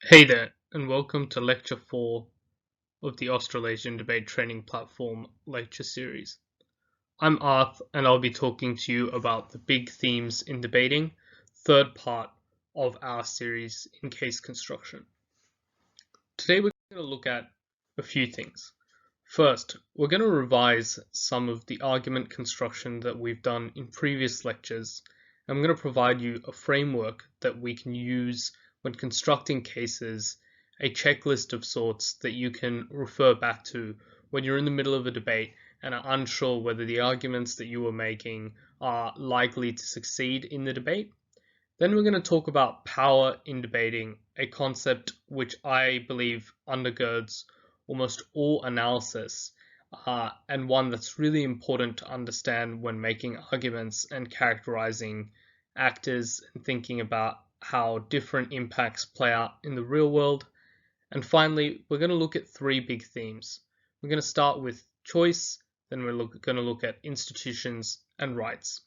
Hey there, and welcome to Lecture 4 of the Australasian Debate Training Platform lecture series. I'm Arth, and I'll be talking to you about the big themes in debating, third part of our series in case construction. Today we're going to look at a few things. First, we're going to revise some of the argument construction that we've done in previous lectures. I'm going to provide you a framework that we can use when constructing cases, a checklist of sorts that you can refer back to when you're in the middle of a debate and are unsure whether the arguments that you were making are likely to succeed in the debate. Then we're going to talk about power in debating, a concept which I believe undergirds almost all analysis, and one that's really important to understand when making arguments and characterizing actors and thinking about how different impacts play out in the real world. And finally, we're going to look at three big themes. We're going to start with choice, then we're going to look at institutions and rights.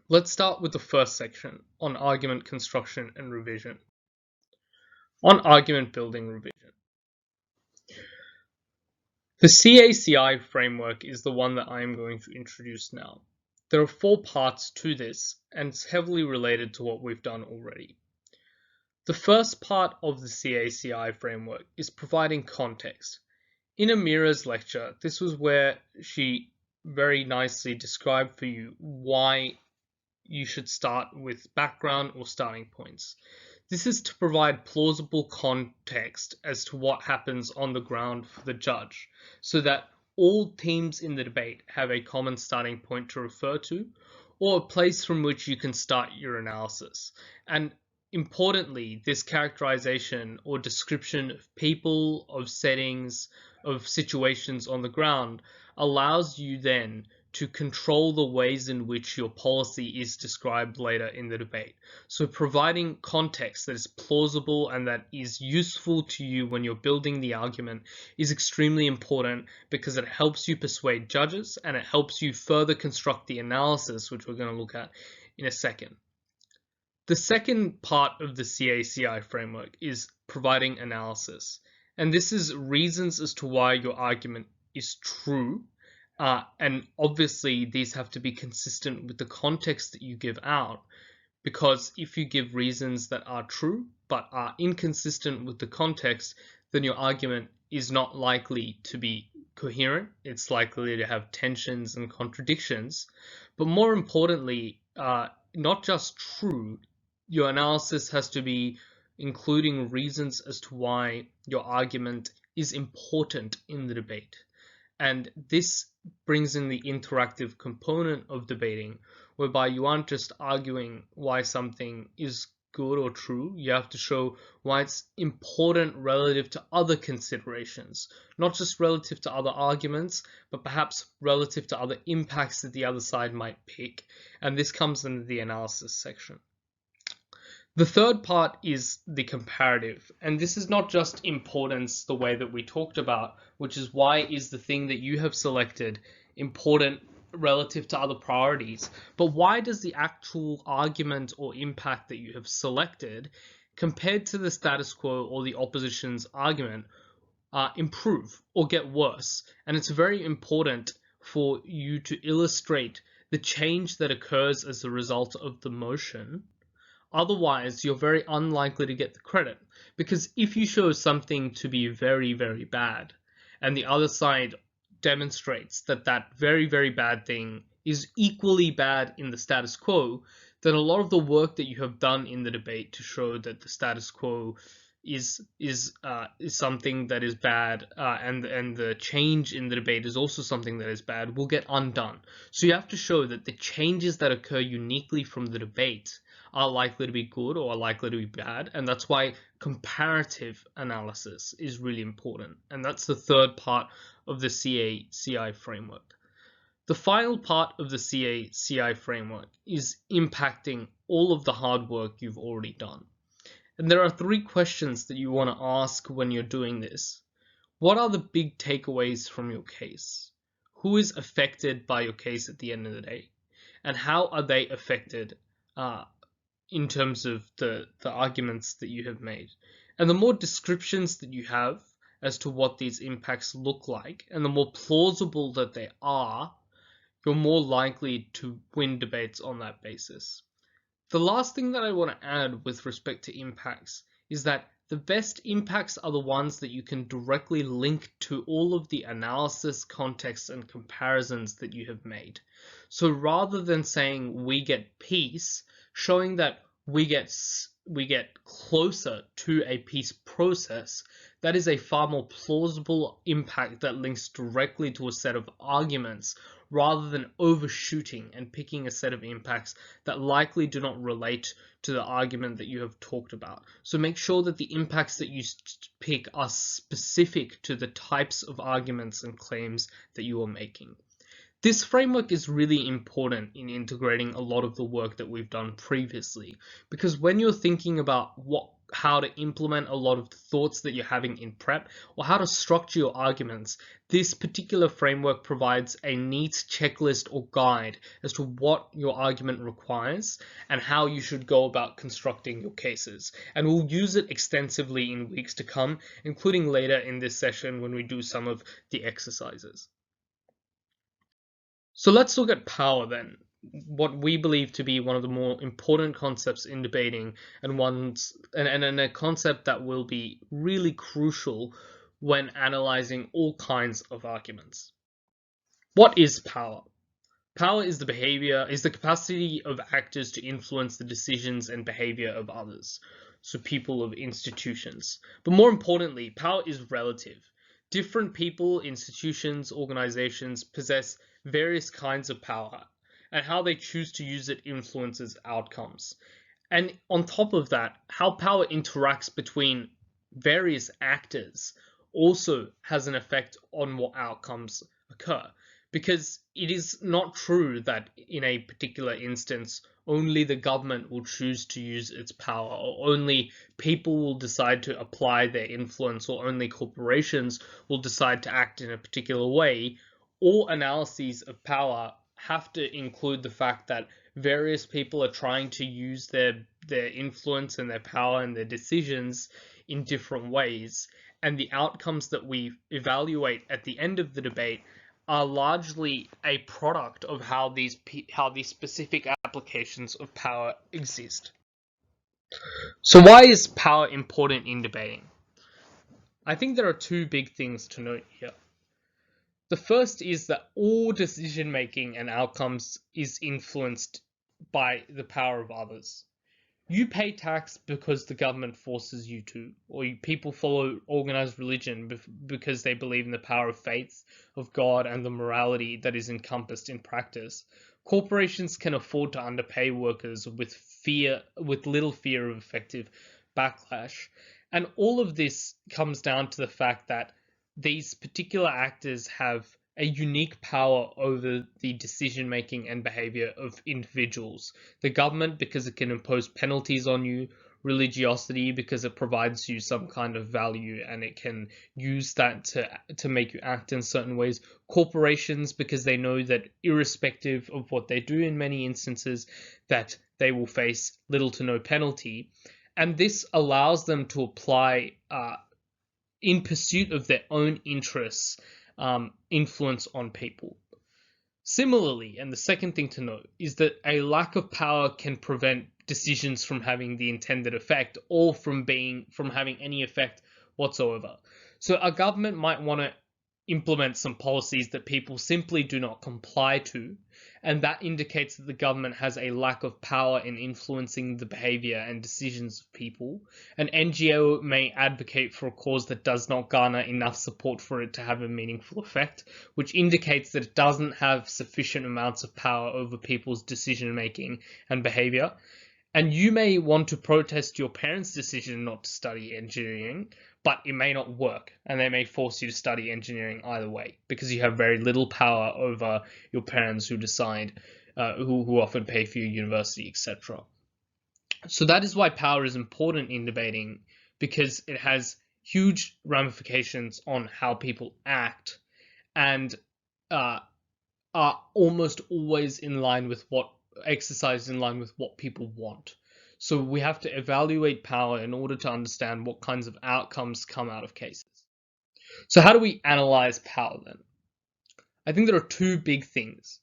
Let's start with the first section on argument construction and revision. On argument building revision. The CACI framework is the one that I am going to introduce now. There are 4 parts to this, and it's heavily related to what we've done already. The first part of the CACI framework is providing context. In Amira's lecture, this was where she very nicely described for you why you should start with background or starting points. This is to provide plausible context as to what happens on the ground for the judge, so that all teams in the debate have a common starting point to refer to, or a place from which you can start your analysis. And importantly, this characterization or description of people, of settings, of situations on the ground allows you then to control the ways in which your policy is described later in the debate. So providing context that is plausible and that is useful to you when you're building the argument is extremely important because it helps you persuade judges and it helps you further construct the analysis, which we're going to look at in a second. The second part of the CACI framework is providing analysis. And this is reasons as to why your argument is true. And obviously, these have to be consistent with the context that you give out, because if you give reasons that are true but are inconsistent with the context, then your argument is not likely to be coherent. It's likely to have tensions and contradictions. But more importantly, not just true, your analysis has to be including reasons as to why your argument is important in the debate. And this brings in the interactive component of debating, whereby you aren't just arguing why something is good or true, you have to show why it's important relative to other considerations, not just relative to other arguments, but perhaps relative to other impacts that the other side might pick. And this comes into the analysis section. The third part is the comparative, and this is not just importance the way that we talked about, which is why is the thing that you have selected important relative to other priorities, but why does the actual argument or impact that you have selected compared to the status quo or the opposition's argument improve or get worse? And it's very important for you to illustrate the change that occurs as a result of the motion. Otherwise, you're very unlikely to get the credit. Because if you show something to be very, very bad, and the other side demonstrates that that very, very bad thing is equally bad in the status quo, then a lot of the work that you have done in the debate to show that the status quo is something that is bad, and the change in the debate is also something that is bad, will get undone. So you have to show that the changes that occur uniquely from the debate are likely to be good or are likely to be bad, and that's why comparative analysis is really important, and that's the third part of the CACI framework. The final part of the CACI framework is impacting all of the hard work you've already done. And there are 3 questions that you want to ask when you're doing this. What are the big takeaways from your case? Who is affected by your case at the end of the day? And how are they affected in terms of the arguments that you have made. And the more descriptions that you have as to what these impacts look like, and the more plausible that they are, you're more likely to win debates on that basis. The last thing that I want to add with respect to impacts is that the best impacts are the ones that you can directly link to all of the analysis, context, and comparisons that you have made. So rather than saying we get peace, showing that we get closer to a peace process, that is a far more plausible impact that links directly to a set of arguments, rather than overshooting and picking a set of impacts that likely do not relate to the argument that you have talked about. So make sure that the impacts that you pick are specific to the types of arguments and claims that you are making. This framework is really important in integrating a lot of the work that we've done previously, because when you're thinking about how to implement a lot of the thoughts that you're having in prep, or how to structure your arguments, this particular framework provides a neat checklist or guide as to what your argument requires and how you should go about constructing your cases. And we'll use it extensively in weeks to come, including later in this session when we do some of the exercises. So let's look at power then, what we believe to be one of the more important concepts in debating, and a concept that will be really crucial when analyzing all kinds of arguments. What is power? Power is the capacity of actors to influence the decisions and behavior of others, so people of institutions. But more importantly, power is relative. Different people, institutions, organizations possess various kinds of power, and how they choose to use it influences outcomes. And on top of that, how power interacts between various actors also has an effect on what outcomes occur. Because it is not true that in a particular instance, only the government will choose to use its power, or only people will decide to apply their influence, or only corporations will decide to act in a particular way. All analyses of power have to include the fact that various people are trying to use their influence and their power and their decisions in different ways, and the outcomes that we evaluate at the end of the debate are largely a product of how these specific applications of power exist. So why is power important in debating? I think there are two big things to note here. The first is that all decision making and outcomes is influenced by the power of others. You pay tax because the government forces you to, or people follow organized religion because they believe in the power of faith, of God, and the morality that is encompassed in practice. Corporations can afford to underpay workers with little fear of effective backlash. And all of this comes down to the fact that these particular actors have a unique power over the decision-making and behavior of individuals. The government, because it can impose penalties on you; religiosity, because it provides you some kind of value and it can use that to make you act in certain ways; corporations, because they know that irrespective of what they do in many instances, that they will face little to no penalty. And this allows them to apply in pursuit of their own interests, influence on people. Similarly, and the second thing to note, is that a lack of power can prevent decisions from having the intended effect, or from having any effect whatsoever. So a government might want to implement some policies that people simply do not comply to, and that indicates that the government has a lack of power in influencing the behavior and decisions of people. An NGO may advocate for a cause that does not garner enough support for it to have a meaningful effect, which indicates that it doesn't have sufficient amounts of power over people's decision making and behavior. And you may want to protest your parents' decision not to study engineering, but it may not work, and they may force you to study engineering either way, because you have very little power over your parents who decide, who often pay for your university, etc. So that is why power is important in debating, because it has huge ramifications on how people act, and are almost always exercised in line with what people want. So we have to evaluate power in order to understand what kinds of outcomes come out of cases. So how do we analyze power then? I think there are two big things.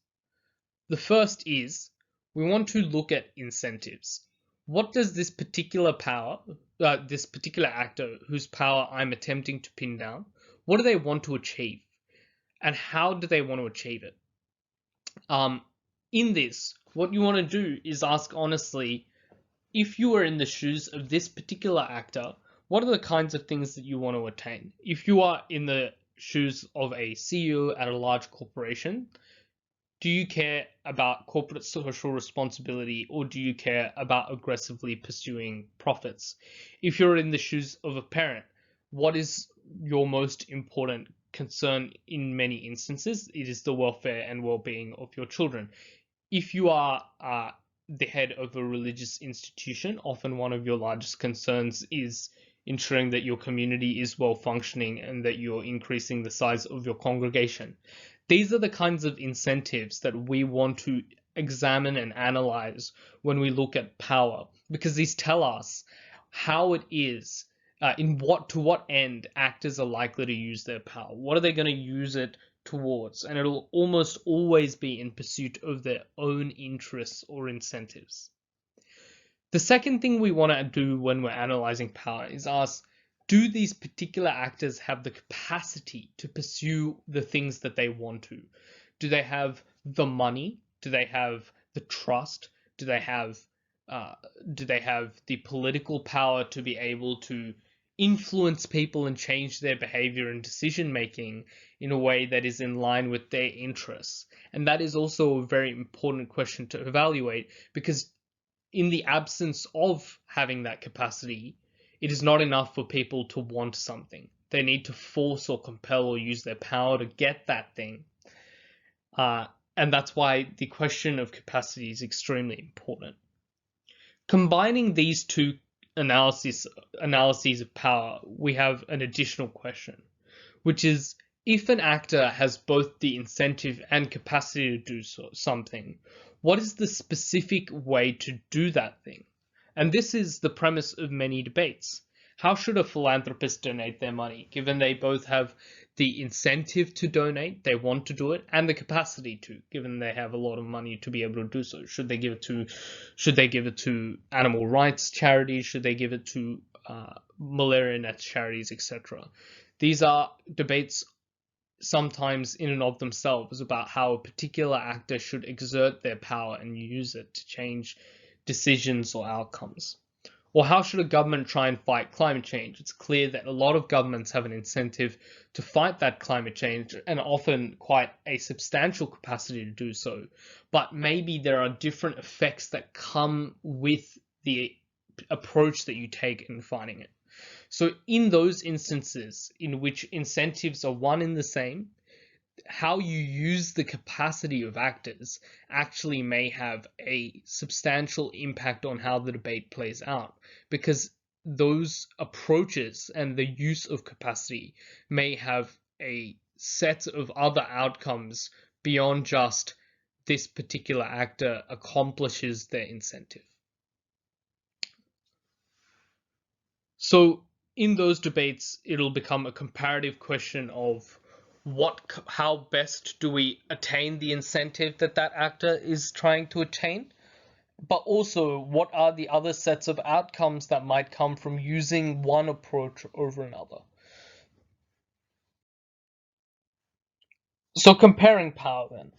The first is we want to look at incentives. What does this particular this particular actor whose power I'm attempting to pin down, what do they want to achieve? And how do they want to achieve it? In this, what you want to do is ask honestly, if you are in the shoes of this particular actor, what are the kinds of things that you want to attain? If you are in the shoes of a CEO at a large corporation, do you care about corporate social responsibility, or do you care about aggressively pursuing profits? If you're in the shoes of a parent, what is your most important concern in many instances? It is the welfare and well-being of your children. If you are the head of a religious institution, often one of your largest concerns is ensuring that your community is well functioning and that you're increasing the size of your congregation. These are the kinds of incentives that we want to examine and analyze when we look at power, because these tell us how it is, to what end actors are likely to use their power. What are they going to use it towards? And it'll almost always be in pursuit of their own interests or incentives. The second thing we want to do when we're analyzing power is ask, do these particular actors have the capacity to pursue the things that they want to? Do they have the money? Do they have the trust? Do they have the political power to be able to influence people and change their behavior and decision making in a way that is in line with their interests? And that is also a very important question to evaluate, because in the absence of having that capacity, it is not enough for people to want something. They need to force or compel or use their power to get that thing. And that's why the question of capacity is extremely important. Combining these two analyses of power, we have an additional question, which is, if an actor has both the incentive and capacity to do something, what is the specific way to do that thing? And this is the premise of many debates. How should a philanthropist donate their money, given they both have the incentive to donate, they want to do it, and the capacity to, given they have a lot of money to be able to do so? Should they give it to animal rights charities? Should they give it to malaria net charities, etc.? These are debates sometimes in and of themselves about how a particular actor should exert their power and use it to change decisions or outcomes. Or how should a government try and fight climate change? It's clear that a lot of governments have an incentive to fight that climate change, and often quite a substantial capacity to do so. But maybe there are different effects that come with the approach that you take in fighting it. So in those instances in which incentives are one and the same, how you use the capacity of actors actually may have a substantial impact on how the debate plays out, because those approaches and the use of capacity may have a set of other outcomes beyond just this particular actor accomplishes their incentive. So in those debates, it'll become a comparative question of how best do we attain the incentive that actor is trying to attain, but also what are the other sets of outcomes that might come from using one approach over another. So comparing power then.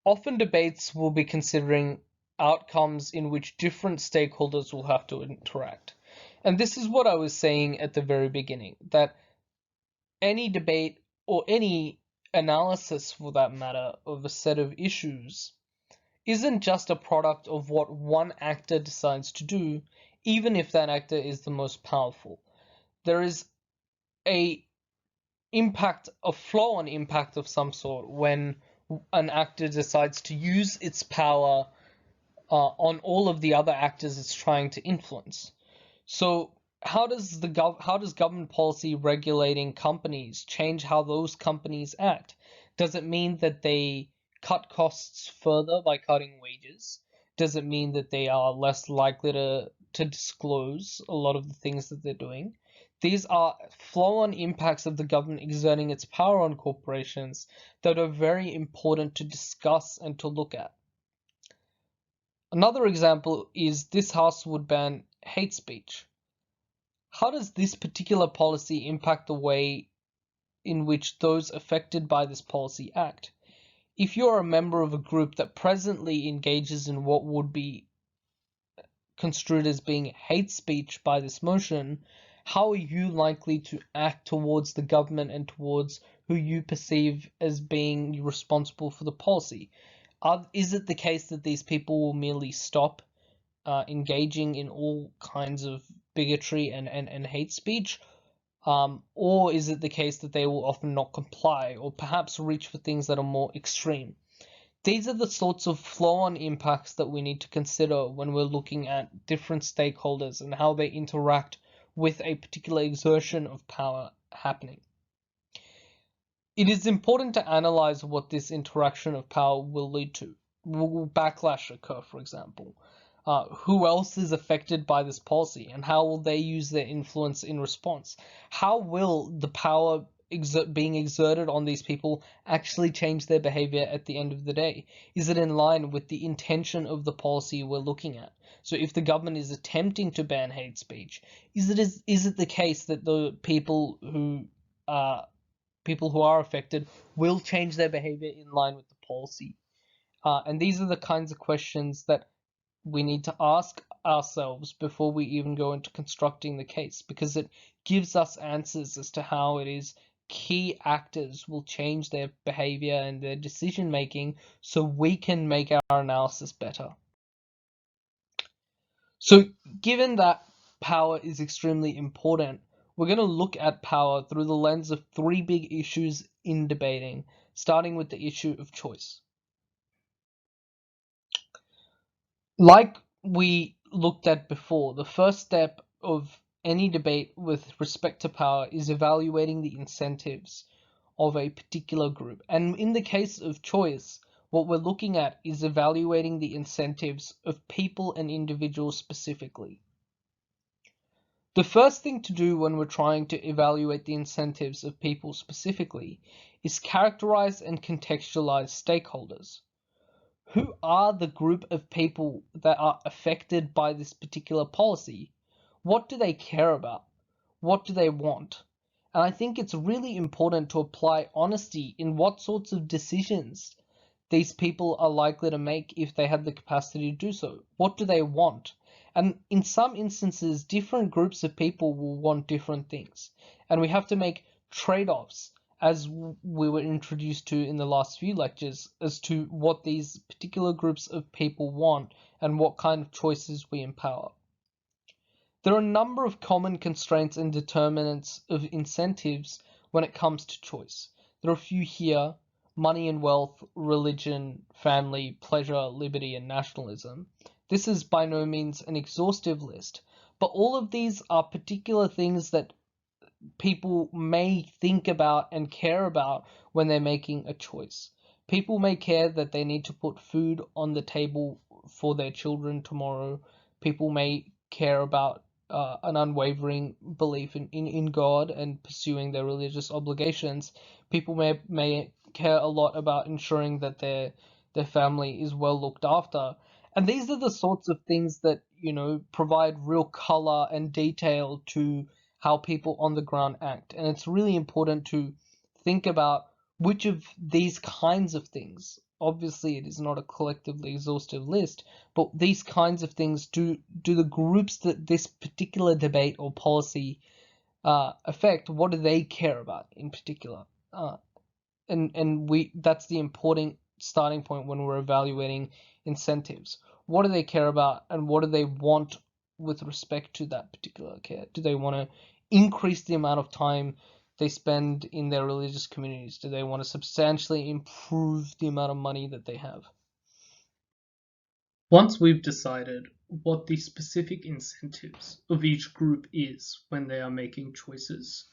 Often debates will be considering outcomes in which different stakeholders will have to interact. And this is what I was saying at the very beginning, that any debate or any analysis, for that matter, of a set of issues isn't just a product of what one actor decides to do, even if that actor is the most powerful. There is a flow-on impact of some sort when an actor decides to use its power on all of the other actors it's trying to influence. So how does government policy regulating companies change how those companies act? Does it mean that they cut costs further by cutting wages? doesn't mean that they are less likely to disclose a lot of the things that they're doing. These are flow-on impacts of the government exerting its power on corporations that are very important to discuss and to look at. Another example is this House would ban hate speech. How does this particular policy impact the way in which those affected by this policy act? If you're a member of a group that presently engages in what would be construed as being hate speech by this motion, how are you likely to act towards the government and towards who you perceive as being responsible for the policy? Is it the case that these people will merely stop engaging in all kinds of bigotry and hate speech? Or is it the case that they will often not comply or perhaps reach for things that are more extreme? These are the sorts of flow-on impacts that we need to consider when we're looking at different stakeholders and how they interact with a particular exertion of power happening. It is important to analyze what this interaction of power will lead to. Will backlash occur, for example? Who else is affected by this policy, and how will they use their influence in response? How will the power being exerted on these people actually change their behavior at the end of the day? Is it in line with the intention of the policy we're looking at? So if the government is attempting to ban hate speech, is it the case that the people who are affected will change their behavior in line with the policy? And these are the kinds of questions that we need to ask ourselves before we even go into constructing the case, because it gives us answers as to how it is key actors will change their behavior and their decision making so we can make our analysis better. So given that power is extremely important, we're going to look at power through the lens of three big issues in debating, starting with the issue of choice. Like we looked at before, the first step of any debate with respect to power is evaluating the incentives of a particular group. And in the case of choice, what we're looking at is evaluating the incentives of people and individuals specifically. The first thing to do when we're trying to evaluate the incentives of people specifically is characterize and contextualize stakeholders. Who are the group of people that are affected by this particular policy? What do they care about? What do they want? And I think it's really important to apply honesty in what sorts of decisions these people are likely to make if they had the capacity to do so. What do they want? And in some instances, different groups of people will want different things. And we have to make trade-offs, as we were introduced to in the last few lectures, as to what these particular groups of people want and what kind of choices we empower. There are a number of common constraints and determinants of incentives when it comes to choice. There are a few here: money and wealth, religion, family, pleasure, liberty, and nationalism. This is by no means an exhaustive list, but all of these are particular things that people may think about and care about when they're making a choice. People may care that they need to put food on the table for their children tomorrow. People may care about an unwavering belief in God and pursuing their religious obligations. People may care a lot about ensuring that their family is well looked after. And these are the sorts of things that, provide real color and detail to how people on the ground act. And it's really important to think about which of these kinds of things, obviously it is not a collectively exhaustive list, but these kinds of things do the groups that this particular debate or policy affect, what do they care about in particular? That's the important starting point when we're evaluating incentives. What do they care about, and what do they want with respect to that particular care? Do they want to increase the amount of time they spend in their religious communities? Do they want to substantially improve the amount of money that they have? Once we've decided what the specific incentives of each group is when they are making choices,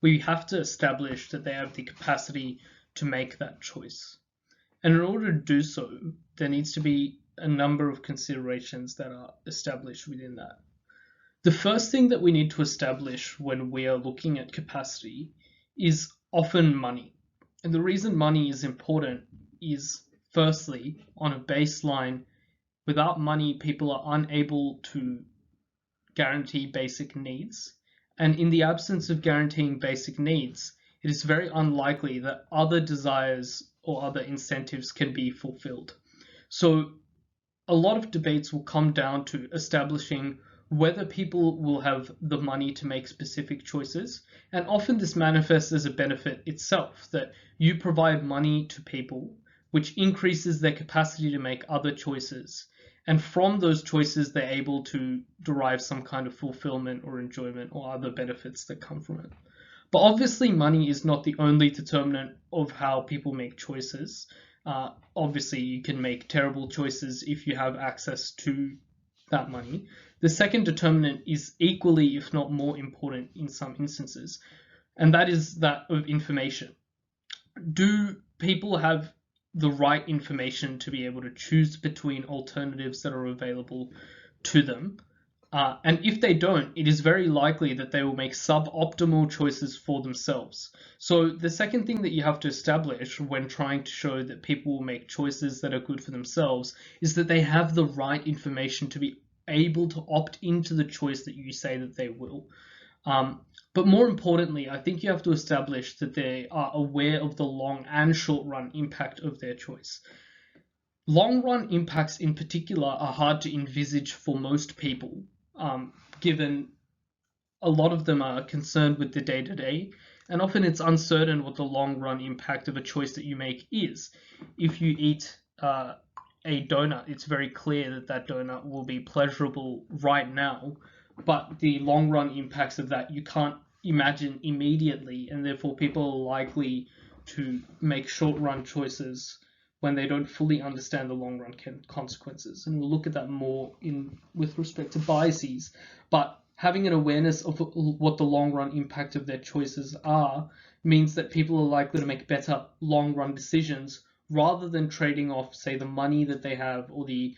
we have to establish that they have the capacity to make that choice. And in order to do so, there needs to be a number of considerations that are established within that. The first thing that we need to establish when we are looking at capacity is often money. And the reason money is important is, firstly, on a baseline, without money, people are unable to guarantee basic needs. And in the absence of guaranteeing basic needs, it is very unlikely that other desires or other incentives can be fulfilled. So a lot of debates will come down to establishing whether people will have the money to make specific choices. And often this manifests as a benefit itself, that you provide money to people, which increases their capacity to make other choices. And from those choices, they're able to derive some kind of fulfillment or enjoyment or other benefits that come from it. But obviously, money is not the only determinant of how people make choices. Obviously, you can make terrible choices if you have access to that money. The second determinant is equally, if not more important in some instances, and that is that of information. Do people have the right information to be able to choose between alternatives that are available to them? And if they don't, it is very likely that they will make suboptimal choices for themselves. So the second thing that you have to establish when trying to show that people will make choices that are good for themselves is that they have the right information to be able to opt into the choice that you say that they will. But more importantly, I think you have to establish that they are aware of the long and short run impact of their choice. Long run impacts in particular are hard to envisage for most people, given a lot of them are concerned with the day-to-day, and often it's uncertain what the long run impact of a choice that you make is. If you eat a donut, it's very clear that that donut will be pleasurable right now, but the long run impacts of that you can't imagine immediately, and therefore people are likely to make short run choices when they don't fully understand the long run consequences. And we'll look at that more with respect to biases. But having an awareness of what the long run impact of their choices are means that people are likely to make better long run decisions rather than trading off, say, the money that they have or the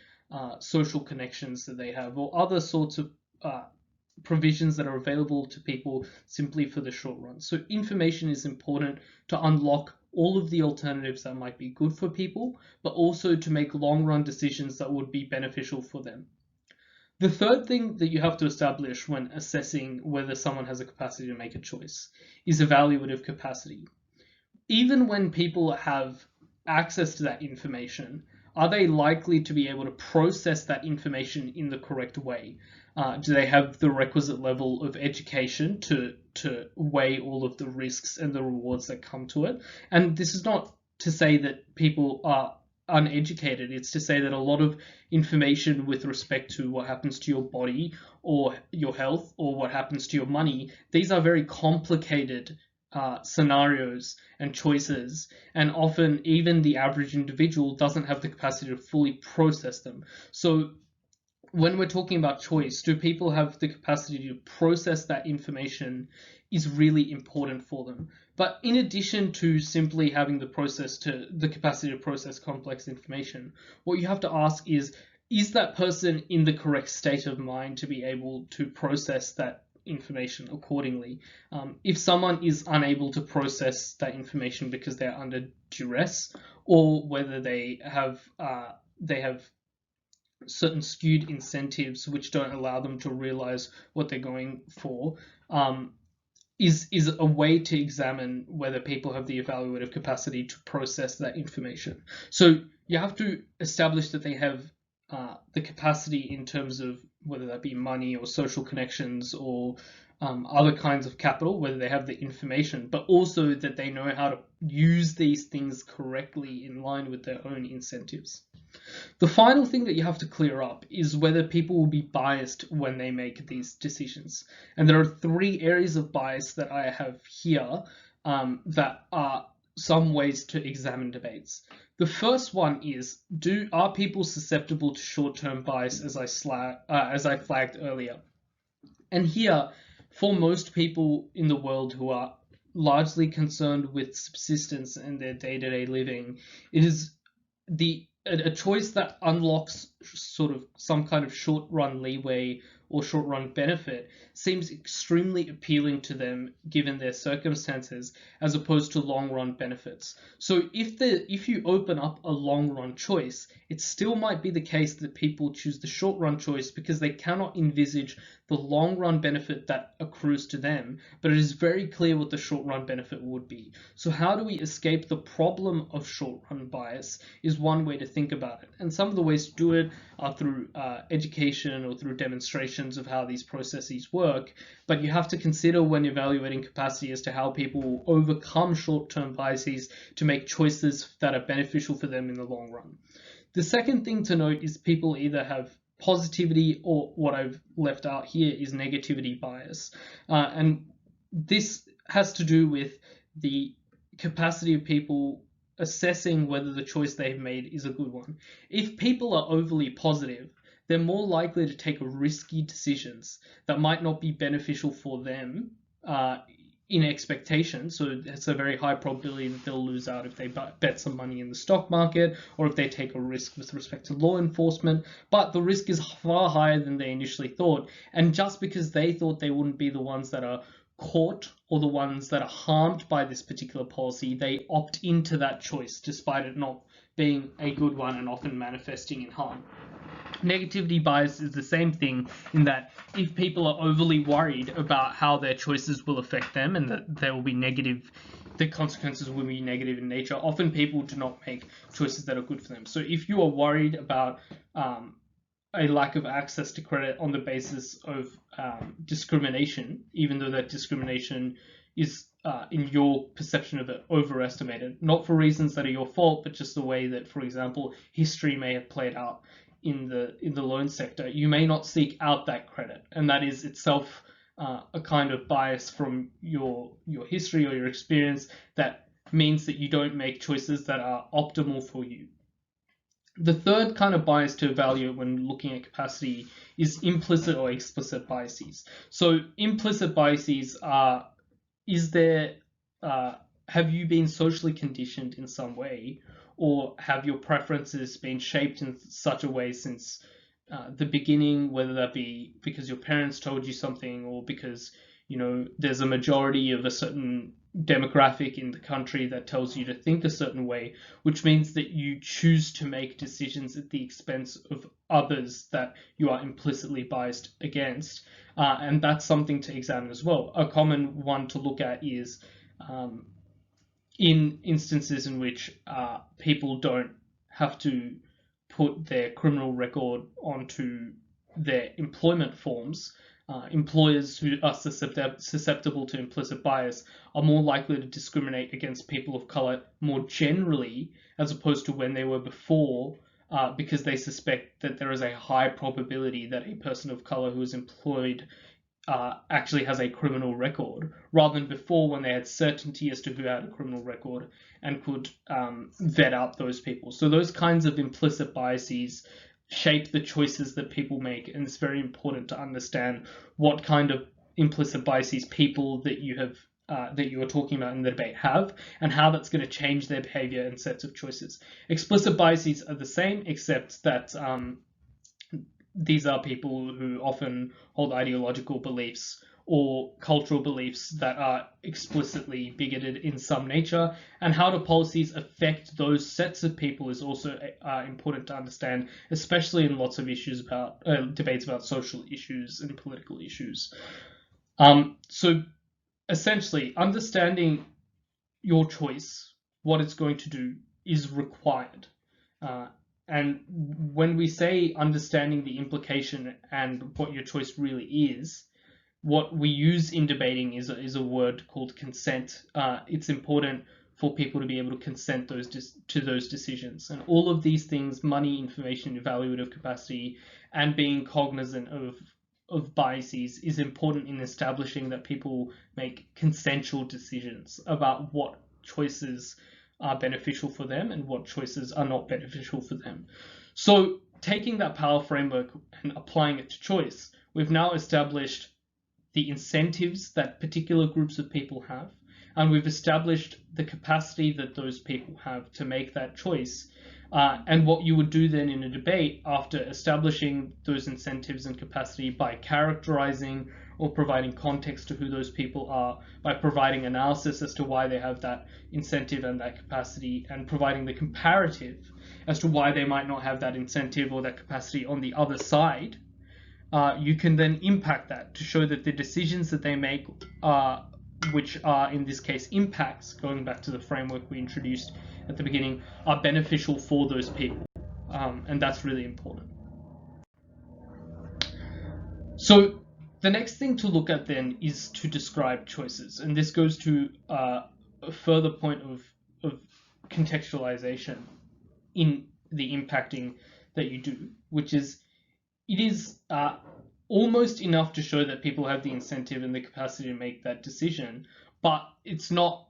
social connections that they have or other sorts of provisions that are available to people simply for the short run. So information is important to unlock all of the alternatives that might be good for people, but also to make long run decisions that would be beneficial for them. The third thing that you have to establish when assessing whether someone has a capacity to make a choice is evaluative capacity. Even when people have access to that information, are they likely to be able to process that information in the correct way? Do they have the requisite level of education to weigh all of the risks and the rewards that come to it? And this is not to say that people are uneducated. It's to say that a lot of information with respect to what happens to your body or your health or what happens to your money, these are very complicated scenarios and choices, and often even the average individual doesn't have the capacity to fully process them. So when we're talking about choice, do people have the capacity to process that information is really important for them. But in addition to simply having the capacity to process complex information, what you have to ask is that person in the correct state of mind to be able to process that information accordingly? If someone is unable to process that information because they're under duress, or whether they have certain skewed incentives which don't allow them to realize what they're going for, is a way to examine whether people have the evaluative capacity to process that information. So you have to establish that they have the capacity in terms of whether that be money or social connections or other kinds of capital, whether they have the information, but also that they know how to use these things correctly in line with their own incentives. The final thing that you have to clear up is whether people will be biased when they make these decisions. And there are 3 areas of bias that I have here that are some ways to examine debates. The first one is, are people susceptible to short-term bias as I flagged earlier? And here, for most people in the world who are largely concerned with subsistence and their day-to-day living, it is the a choice that unlocks sort of some kind of short-run leeway or short-run benefit seems extremely appealing to them given their circumstances, as opposed to long-run benefits. So if you open up a long-run choice, it still might be the case that people choose the short-run choice because they cannot envisage the long-run benefit that accrues to them, but it is very clear what the short-run benefit would be. So how do we escape the problem of short-run bias is one way to think about it. And some of the ways to do it are through education or through demonstrations of how these processes work. But you have to consider when evaluating capacity as to how people overcome short-term biases to make choices that are beneficial for them in the long run. The second thing to note is people either have positivity or what I've left out here is negativity bias. And this has to do with the capacity of people assessing whether the choice they've made is a good one. If people are overly positive, they're more likely to take risky decisions that might not be beneficial for them in expectation. So it's a very high probability that they'll lose out if they bet some money in the stock market or if they take a risk with respect to law enforcement. But the risk is far higher than they initially thought. And just because they thought they wouldn't be the ones that are caught or the ones that are harmed by this particular policy, they opt into that choice despite it not being a good one and often manifesting in harm. Negativity bias is the same thing in that if people are overly worried about how their choices will affect them and that there will be negative, the consequences will be negative in nature, often people do not make choices that are good for them. So if you are worried about a lack of access to credit on the basis of discrimination, even though that discrimination is, in your perception of it, overestimated, not for reasons that are your fault, but just the way that, for example, history may have played out in the loan sector, you may not seek out that credit, and that is itself a kind of bias from your history or your experience that means that you don't make choices that are optimal for you. The third kind of bias to evaluate when looking at capacity is implicit or explicit biases. So implicit biases are, have you been socially conditioned in some way, or have your preferences been shaped in such a way since the beginning, whether that be because your parents told you something or because there's a majority of a certain demographic in the country that tells you to think a certain way, which means that you choose to make decisions at the expense of others that you are implicitly biased against. And that's something to examine as well. A common one to look at is in instances in which people don't have to put their criminal record onto their employment forms, employers who are susceptible to implicit bias are more likely to discriminate against people of color more generally, as opposed to when they were before, because they suspect that there is a high probability that a person of color who is employed actually has a criminal record, rather than before when they had certainty as to who had a criminal record and could vet out those people. So those kinds of implicit biases shape the choices that people make, and it's very important to understand what kind of implicit biases people that you are talking about in the debate have, and how that's going to change their behavior and sets of choices. Explicit biases are the same, except that these are people who often hold ideological beliefs or cultural beliefs that are explicitly bigoted in some nature, and how do policies affect those sets of people is also important to understand, especially in lots of issues about debates about social issues and political issues. So essentially, understanding your choice, what it's going to do, is required. And when we say understanding the implication and what your choice really is, what we use in debating is a word called consent. It's important for people to be able to consent to those decisions. And all of these things, money, information, evaluative capacity, and being cognizant of biases is important in establishing that people make consensual decisions about what choices are beneficial for them and what choices are not beneficial for them. So taking that power framework and applying it to choice, we've now established the incentives that particular groups of people have, and we've established the capacity that those people have to make that choice. And what you would do then in a debate after establishing those incentives and capacity by characterizing or providing context to who those people are, by providing analysis as to why they have that incentive and that capacity, and providing the comparative as to why they might not have that incentive or that capacity on the other side, you can then impact that to show that the decisions that they make, which are in this case impacts, going back to the framework we introduced at the beginning, are beneficial for those people. And that's really important. So the next thing to look at then is to describe choices. And this goes to a further point of contextualization in the impacting that you do, which is it is almost enough to show that people have the incentive and the capacity to make that decision, but it's not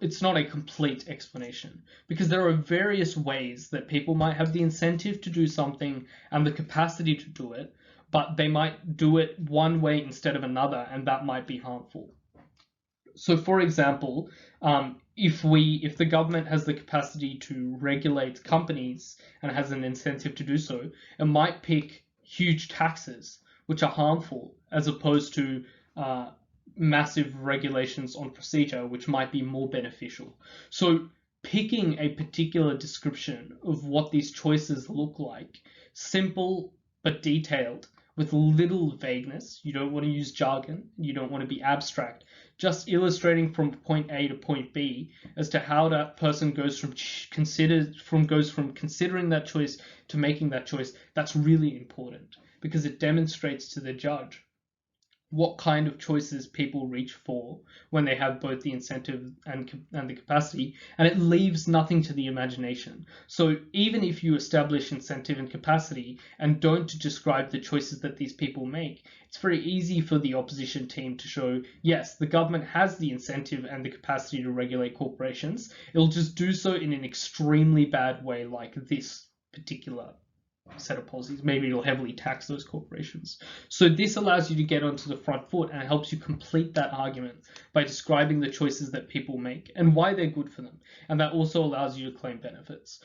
a complete explanation, because there are various ways that people might have the incentive to do something and the capacity to do it, but they might do it one way instead of another, and that might be harmful. So, for example, if the government has the capacity to regulate companies and has an incentive to do so, it might pick huge taxes, which are harmful, as opposed to massive regulations on procedure, which might be more beneficial. So picking a particular description of what these choices look like, simple but detailed, with little vagueness. You don't want to use jargon, you don't want to be abstract, just illustrating from point A to point B as to how that person goes from considering that choice to making that choice. That's really important, because it demonstrates to the judge what kind of choices people reach for when they have both the incentive and the capacity, and it leaves nothing to the imagination. So even if you establish incentive and capacity and don't describe the choices that these people make, it's very easy for the opposition team to show, yes, the government has the incentive and the capacity to regulate corporations. It'll just do so in an extremely bad way, like this particular set of policies. Maybe it'll heavily tax those corporations. So this allows you to get onto the front foot, and it helps you complete that argument by describing the choices that people make and why they're good for them. And that also allows you to claim benefits.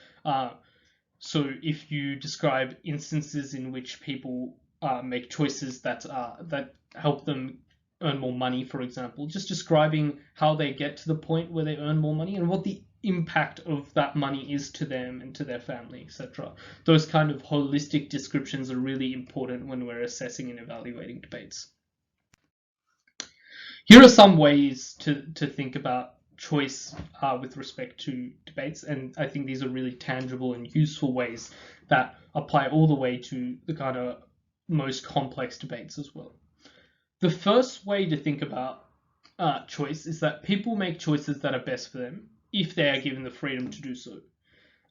So if you describe instances in which people make choices that help them earn more money, for example, just describing how they get to the point where they earn more money and what the impact of that money is to them and to their family, etc. Those kind of holistic descriptions are really important when we're assessing and evaluating debates. Here are some ways to think about choice with respect to debates, and I think these are really tangible and useful ways that apply all the way to the kind of most complex debates as well. The first way to think about choice is that people make choices that are best for them if they are given the freedom to do so.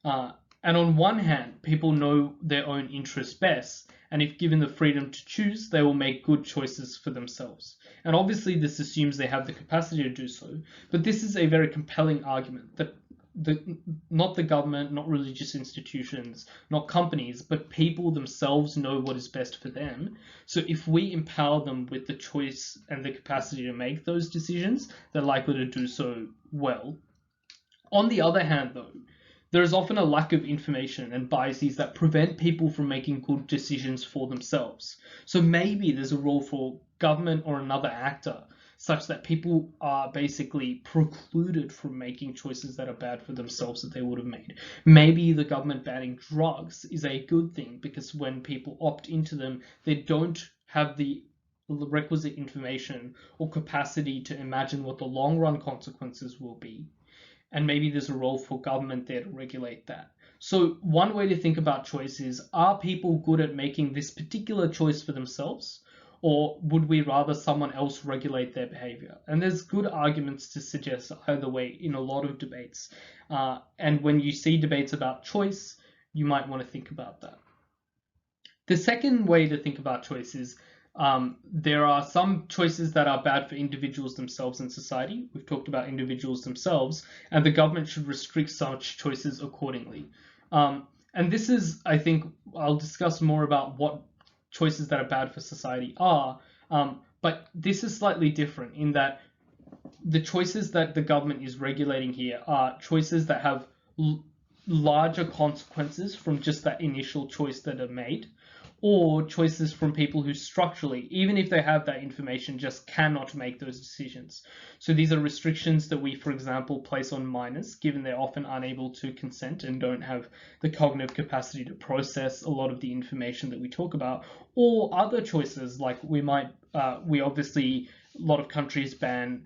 And on one hand, people know their own interests best, and if given the freedom to choose, they will make good choices for themselves. And obviously this assumes they have the capacity to do so, but this is a very compelling argument that not the government, not religious institutions, not companies, but people themselves know what is best for them. So if we empower them with the choice and the capacity to make those decisions, they're likely to do so well. On the other hand, though, there is often a lack of information and biases that prevent people from making good decisions for themselves. So maybe there's a role for government or another actor such that people are basically precluded from making choices that are bad for themselves that they would have made. Maybe the government banning drugs is a good thing, because when people opt into them, they don't have the requisite information or capacity to imagine what the long-run consequences will be. And maybe there's a role for government there to regulate that. So one way to think about choice is, are people good at making this particular choice for themselves, or would we rather someone else regulate their behavior? And there's good arguments to suggest either way in a lot of debates. And when you see debates about choice, you might want to think about that. The second way to think about choice is, there are some choices that are bad for individuals themselves and society. We've talked about individuals themselves, and the government should restrict such choices accordingly. And this is, I think, I'll discuss more about what choices that are bad for society are, but this is slightly different in that the choices that the government is regulating here are choices that have larger consequences from just that initial choice that are made, or choices from people who structurally, even if they have that information, just cannot make those decisions. So these are restrictions that we, for example, place on minors, given they're often unable to consent and don't have the cognitive capacity to process a lot of the information that we talk about, or other choices like we obviously, a lot of countries ban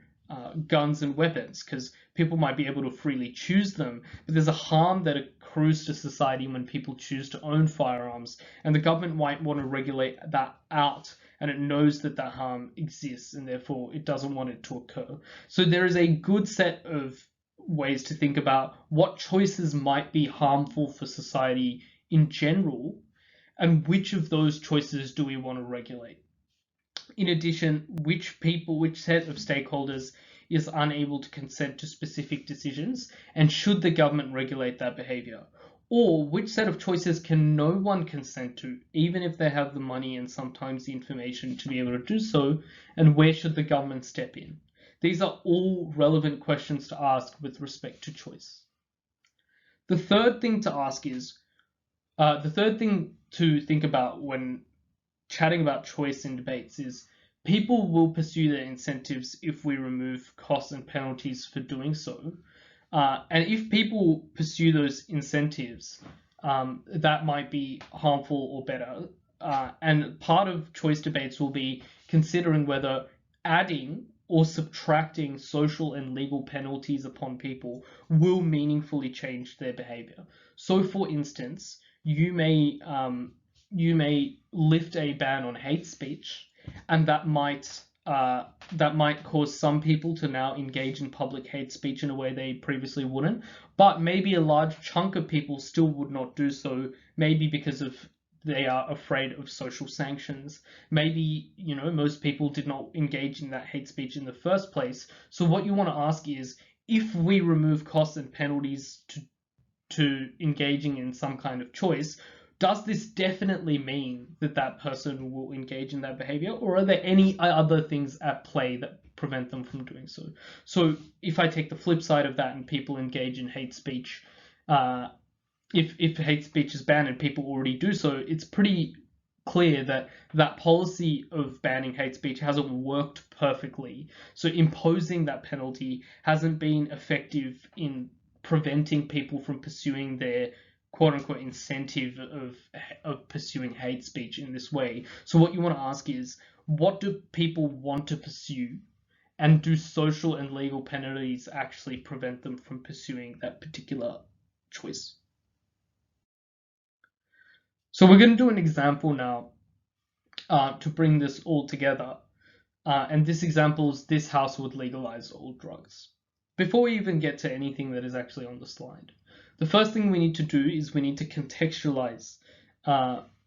guns and weapons because people might be able to freely choose them, but there's a harm that accrues to society when people choose to own firearms, and the government might want to regulate that out, and it knows that that harm exists and therefore it doesn't want it to occur. So there is a good set of ways to think about what choices might be harmful for society in general, and which of those choices do we want to regulate. In addition, which set of stakeholders is unable to consent to specific decisions, and should the government regulate that behavior? Or which set of choices can no one consent to, even if they have the money and sometimes the information to be able to do so, and where should the government step in? These are all relevant questions to ask with respect to choice. The third thing to think about when chatting about choice in debates is people will pursue their incentives if we remove costs and penalties for doing so. And if people pursue those incentives, that might be harmful or better. And part of choice debates will be considering whether adding or subtracting social and legal penalties upon people will meaningfully change their behavior. So, for instance, you may lift a ban on hate speech, and that might cause some people to now engage in public hate speech in a way they previously wouldn't. But maybe a large chunk of people still would not do so, maybe because they are afraid of social sanctions. Maybe, most people did not engage in that hate speech in the first place. So what you want to ask is, if we remove costs and penalties to engaging in some kind of choice, does this definitely mean that that person will engage in that behavior, or are there any other things at play that prevent them from doing so? So if I take the flip side of that and people engage in hate speech, if hate speech is banned and people already do so, it's pretty clear that that policy of banning hate speech hasn't worked perfectly. So imposing that penalty hasn't been effective in preventing people from pursuing their quote-unquote incentive of pursuing hate speech in this way. So what you want to ask is, what do people want to pursue, and do social and legal penalties actually prevent them from pursuing that particular choice? So we're going to do an example now to bring this all together. And this example is, this house would legalize all drugs. Before we even get to anything that is actually on the slide, the first thing we need to do is we need to contextualize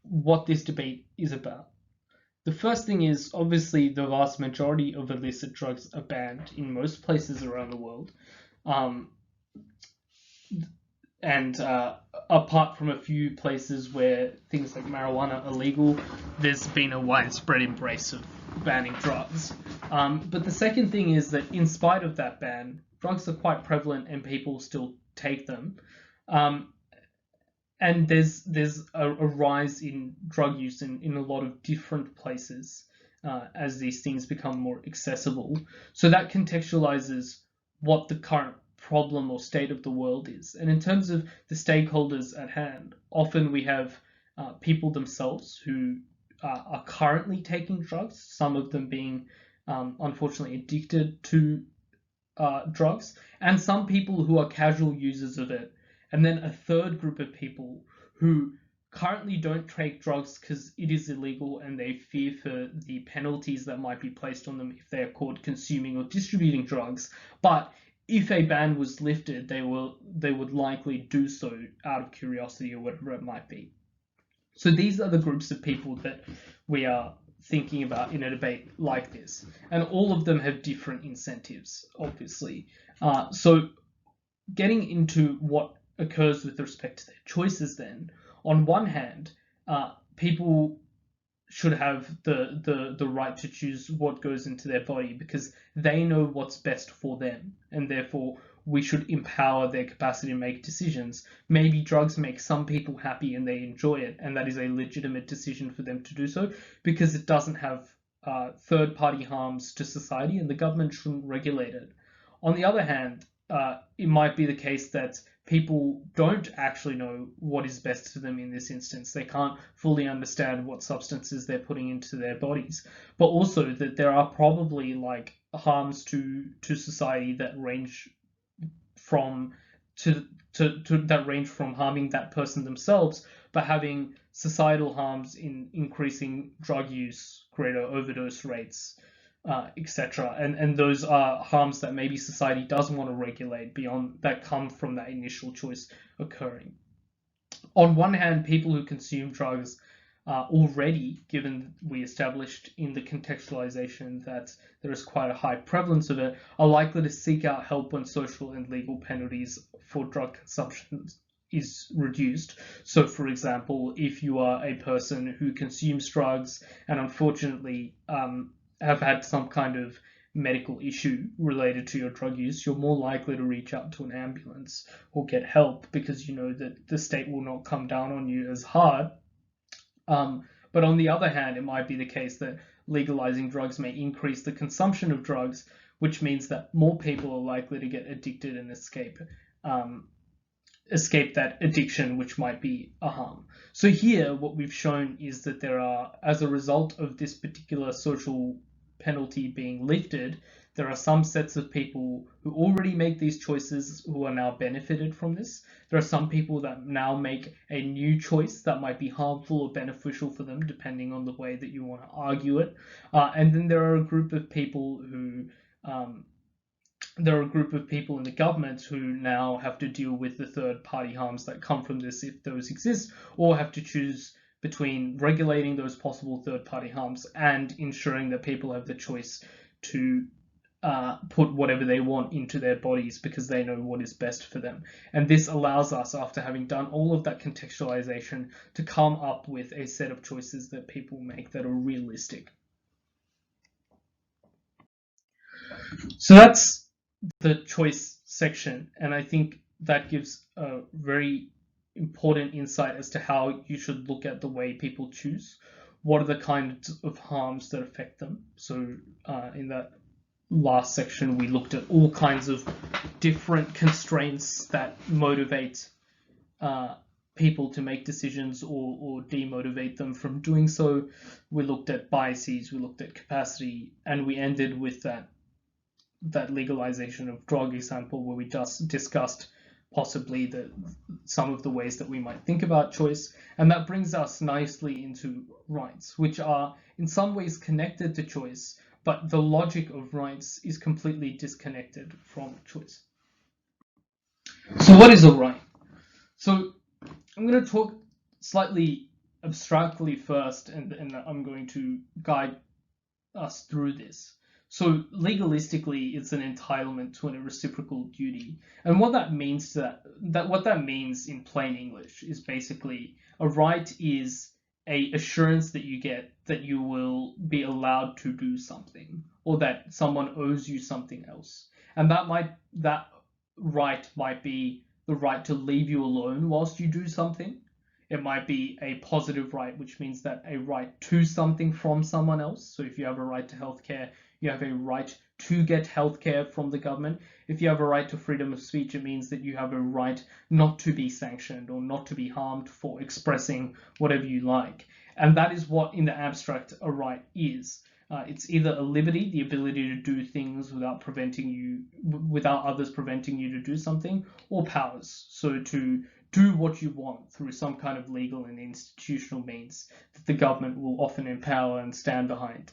what this debate is about. The first thing is, obviously, the vast majority of illicit drugs are banned in most places around the world. And apart from a few places where things like marijuana are legal, there's been a widespread embrace of banning drugs. But the second thing is that in spite of that ban, drugs are quite prevalent and people still take them. And there's a rise in drug use in a lot of different places as these things become more accessible. So that contextualizes what the current problem or state of the world is. And in terms of the stakeholders at hand, often we have people themselves who are currently taking drugs, some of them being unfortunately addicted to drugs, and some people who are casual users of it. And then a third group of people who currently don't take drugs because it is illegal and they fear for the penalties that might be placed on them if they are caught consuming or distributing drugs. But if a ban was lifted, they would likely do so out of curiosity or whatever it might be. So these are the groups of people that we are thinking about in a debate like this. And all of them have different incentives, obviously. So getting into what occurs with respect to their choices then, on one hand, people should have the right to choose what goes into their body because they know what's best for them, and therefore we should empower their capacity to make decisions. Maybe drugs make some people happy and they enjoy it, and that is a legitimate decision for them to do so because it doesn't have third-party harms to society, and the government shouldn't regulate it. On the other hand, it might be the case that people don't actually know what is best for them in this instance. They can't fully understand what substances they're putting into their bodies, but also that there are probably like harms to society that range from that range from harming that person themselves, but having societal harms in increasing drug use, greater overdose rates, etc. And those are harms that maybe society doesn't want to regulate beyond that come from that initial choice occurring. On one hand, people who consume drugs already, given we established in the contextualization that there is quite a high prevalence of it, are likely to seek out help when social and legal penalties for drug consumption is reduced. So, for example, if you are a person who consumes drugs and unfortunately have had some kind of medical issue related to your drug use, you're more likely to reach out to an ambulance or get help because you know that the state will not come down on you as hard. But on the other hand, it might be the case that legalizing drugs may increase the consumption of drugs, which means that more people are likely to get addicted and escape that addiction, which might be a harm. So here, what we've shown is that there are, as a result of this particular social penalty being lifted, there are some sets of people who already make these choices who are now benefited from this. There are some people that now make a new choice that might be harmful or beneficial for them, depending on the way that you want to argue it. And then there are a group of people who there are a group of people in the government who now have to deal with the third-party harms that come from this, if those exist, or have to choose between regulating those possible third-party harms and ensuring that people have the choice to put whatever they want into their bodies because they know what is best for them. And this allows us, after having done all of that contextualization, to come up with a set of choices that people make that are realistic. So that's the choice section, and I think that gives a very important insight as to how you should look at the way people choose. What are the kinds of harms that affect them? So in that last section, we looked at all kinds of different constraints that motivate people to make decisions or demotivate them from doing so. We looked at biases, we looked at capacity, and we ended with that legalization of drug example where we just discussed possibly some of the ways that we might think about choice. And that brings us nicely into rights, which are in some ways connected to choice, but the logic of rights is completely disconnected from choice. So what is a right? So I'm going to talk slightly abstractly first, and I'm going to guide us through this. So legalistically, it's an entitlement to a reciprocal duty, and what that means what that means in plain English is basically a right is a assurance that you get that you will be allowed to do something, or that someone owes you something else, and that right might be the right to leave you alone whilst you do something. It might be a positive right, which means that a right to something from someone else. So if you have a right to healthcare, you have a right to get healthcare from the government. If you have a right to freedom of speech, it means that you have a right not to be sanctioned or not to be harmed for expressing whatever you like. And that is what, in the abstract, a right is. It's either a liberty, the ability to do things without others preventing you to do something, or powers. So to do what you want through some kind of legal and institutional means that the government will often empower and stand behind.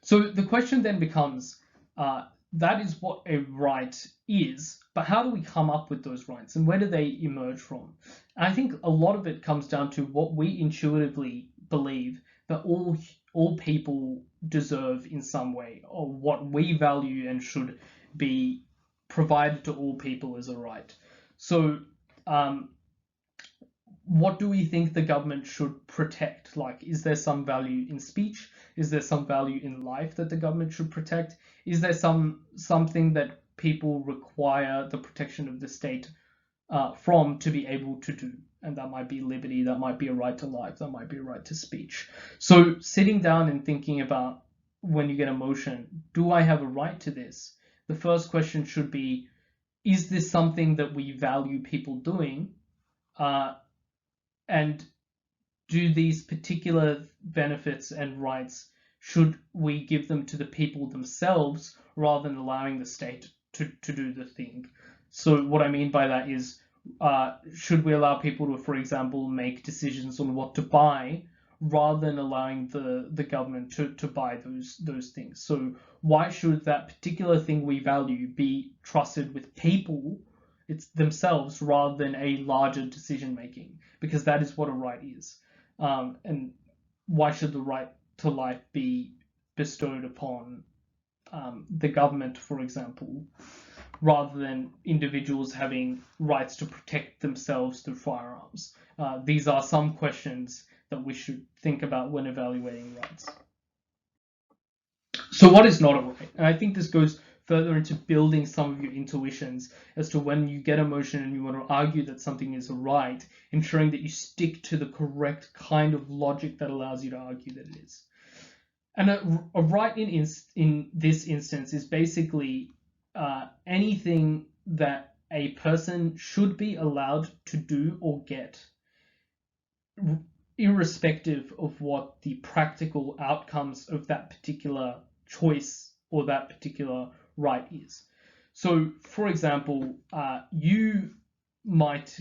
So the question then becomes, that is what a right is, but how do we come up with those rights and where do they emerge from? And I think a lot of it comes down to what we intuitively believe that all people deserve in some way, or what we value and should be provided to all people as a right. So what do we think the government should protect? Like, is there some value in speech? Is there some value in life that the government should protect? Is there something that people require the protection of the state from to be able to do. And that might be liberty, that might be a right to life, that might be a right to speech. So sitting down and thinking about when you get a motion, do I have a right to this? The first question should be, is this something that we value people doing? And do these particular benefits and rights, should we give them to the people themselves rather than allowing the state to do the thing? So what I mean by that is, should we allow people to, for example, make decisions on what to buy rather than allowing the government to buy those things? So why should that particular thing we value be trusted with people themselves rather than a larger decision making? Because that is what a right is. And why should the right to life be bestowed upon the government, for example, rather than individuals having rights to protect themselves through firearms? These are some questions that we should think about when evaluating rights. So what is not a right? And I think this goes further into building some of your intuitions as to when you get a motion and you want to argue that something is a right, ensuring that you stick to the correct kind of logic that allows you to argue that it is. And a right in this instance is basically anything that a person should be allowed to do or get, irrespective of what the practical outcomes of that particular choice or that particular right is. So, for example, you might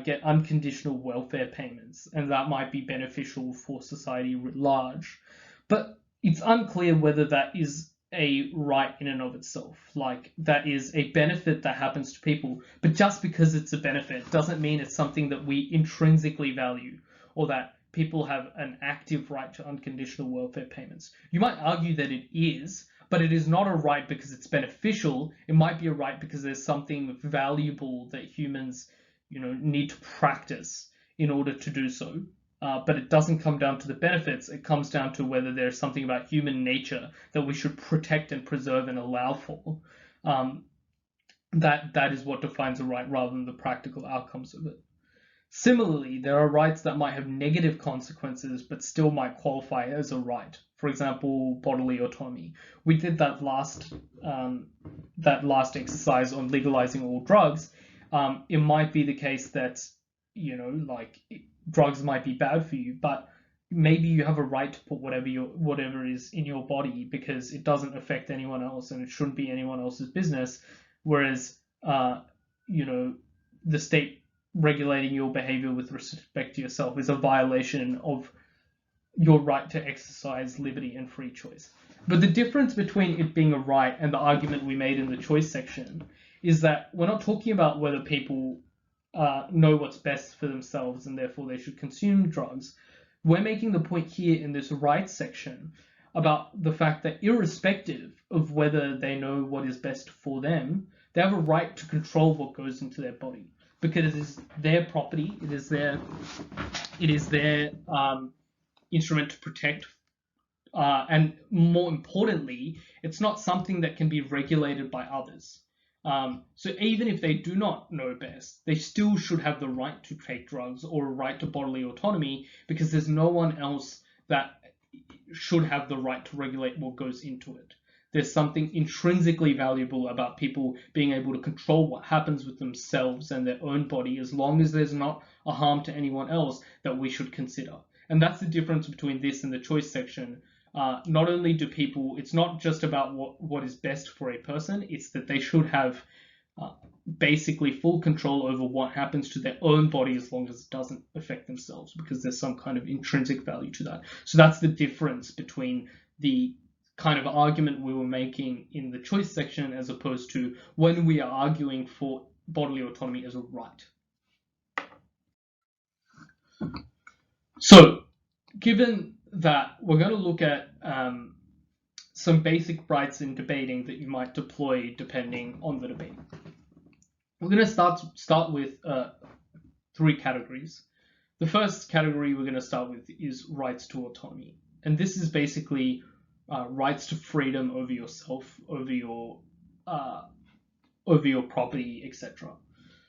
get unconditional welfare payments, and that might be beneficial for society writ large, but it's unclear whether that is a right in and of itself. Like, that is a benefit that happens to people, but just because it's a benefit doesn't mean it's something that we intrinsically value, or that people have an active right to unconditional welfare payments. You might argue that it is, but it is not a right because it's beneficial. It might be a right because there's something valuable that humans, need to practice in order to do so. But it doesn't come down to the benefits. It comes down to whether there's something about human nature that we should protect and preserve and allow for. That is what defines a right rather than the practical outcomes of it. Similarly, there are rights that might have negative consequences but still might qualify as a right. For example, bodily autonomy. We did that last exercise on legalizing all drugs. It might be the case that, drugs might be bad for you, but maybe you have a right to put whatever is in your body because it doesn't affect anyone else and it shouldn't be anyone else's business. Whereas, the state regulating your behavior with respect to yourself is a violation of your right to exercise liberty and free choice. But the difference between it being a right and the argument we made in the choice section is that we're not talking about whether people know what's best for themselves and therefore they should consume drugs. We're making the point here in this rights section about the fact that irrespective of whether they know what is best for them, they have a right to control what goes into their body, because it is their property, it is their instrument to protect, and more importantly, it's not something that can be regulated by others. So even if they do not know best, they still should have the right to take drugs or a right to bodily autonomy, because there's no one else that should have the right to regulate what goes into it. There's something intrinsically valuable about people being able to control what happens with themselves and their own body, as long as there's not a harm to anyone else, that we should consider. And that's the difference between this and the choice section. Not only do people, it's not just about what is best for a person, it's that they should have basically full control over what happens to their own body as long as it doesn't affect themselves, because there's some kind of intrinsic value to that. So that's the difference between the kind of argument we were making in the choice section as opposed to when we are arguing for bodily autonomy as a right. So, given that, we're going to look at some basic rights in debating that you might deploy depending on the debate. We're going to start with 3 categories. The first category we're going to start with is rights to autonomy. And this is basically rights to freedom over yourself, over your over your property, etc.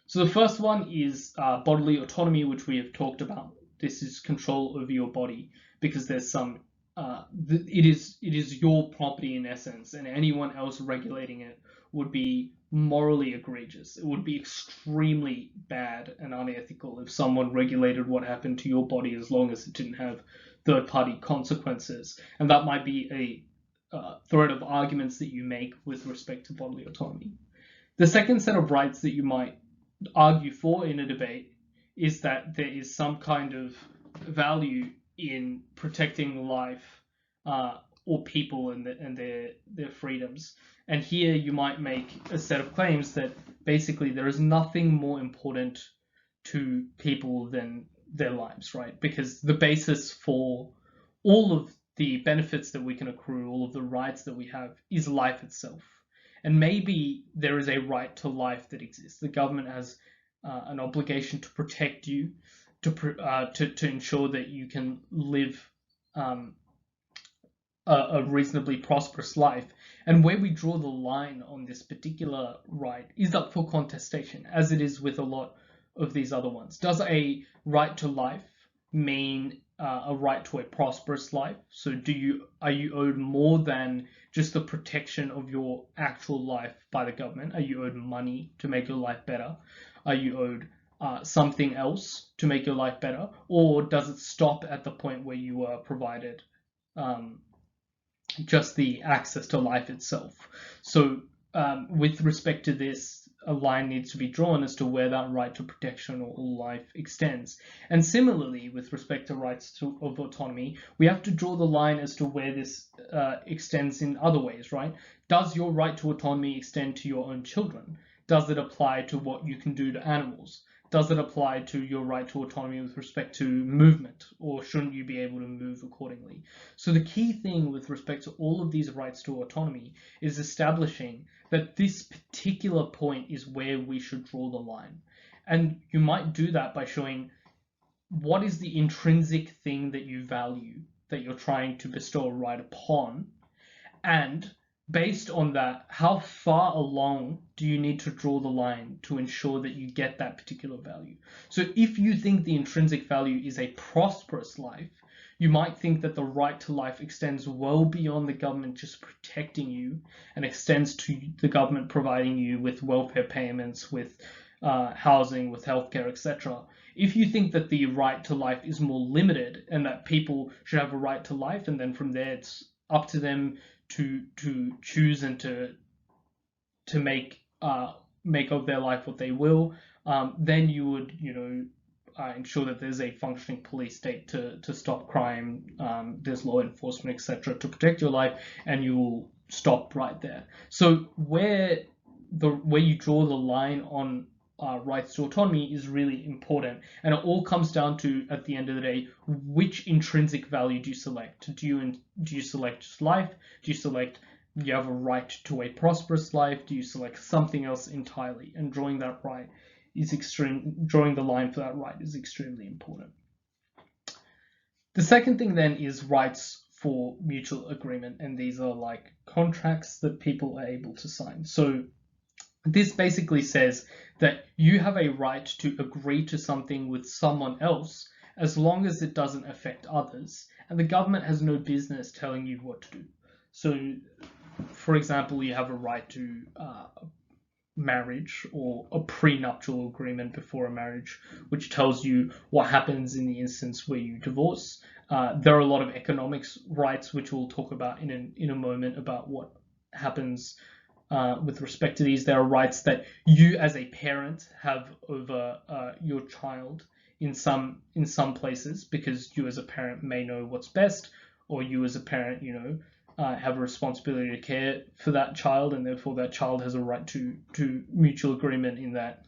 So the first one is bodily autonomy, which we have talked about. This is control over your body, because there's some it is your property in essence, and anyone else regulating it would be morally egregious. It would be extremely bad and unethical if someone regulated what happened to your body, as long as it didn't have third-party consequences. And that might be a thread of arguments that you make with respect to bodily autonomy. The second set of rights that you might argue for in a debate is that there is some kind of value in protecting life or people and their freedoms. And here you might make a set of claims that basically there is nothing more important to people than their lives, right? Because the basis for all of the benefits that we can accrue, all of the rights that we have, is life itself. And maybe there is a right to life that exists. The government has an obligation to protect you, to ensure that you can live a reasonably prosperous life. And where we draw the line on this particular right is up for contestation, as it is with a lot of these other ones. Does a right to life mean a right to a prosperous life? So are you owed more than just the protection of your actual life by the government? Are you owed money to make your life better? Are you owed something else to make your life better? Or does it stop at the point where you are provided just the access to life itself? So with respect to this, a line needs to be drawn as to where that right to protection or life extends. And similarly, with respect to rights of autonomy, we have to draw the line as to where this extends in other ways, right? Does your right to autonomy extend to your own children? Does it apply to what you can do to animals? Does it apply to your right to autonomy with respect to movement, or shouldn't you be able to move accordingly? So the key thing with respect to all of these rights to autonomy is establishing that this particular point is where we should draw the line. And you might do that by showing what is the intrinsic thing that you value, that you're trying to bestow a right upon, and based on that, how far along do you need to draw the line to ensure that you get that particular value? So if you think the intrinsic value is a prosperous life, you might think that the right to life extends well beyond the government just protecting you, and extends to the government providing you with welfare payments, with housing, with healthcare, etc. If you think that the right to life is more limited and that people should have a right to life, and then from there it's up to them to choose and to make of their life what they will, then you would ensure that there's a functioning police state to stop crime, there's law enforcement, etc., to protect your life, and you will stop right there. So where you draw the line on rights to autonomy is really important, and it all comes down to, at the end of the day, which intrinsic value do you select? Do you select just life? Do you select you have a right to a prosperous life? Do you select something else entirely? And drawing the line for that right is extremely important. The second thing then is rights for mutual agreement, and these are like contracts that people are able to sign. So this basically says that you have a right to agree to something with someone else as long as it doesn't affect others, and the government has no business telling you what to do. So, for example, you have a right to marriage, or a prenuptial agreement before a marriage, which tells you what happens in the instance where you divorce. There are a lot of economics rights, which we'll talk about in a moment, about what happens with respect to these. There are rights that you as a parent have over your child in some places, because you as a parent may know what's best, or you as a parent have a responsibility to care for that child, and therefore that child has a right to mutual agreement in that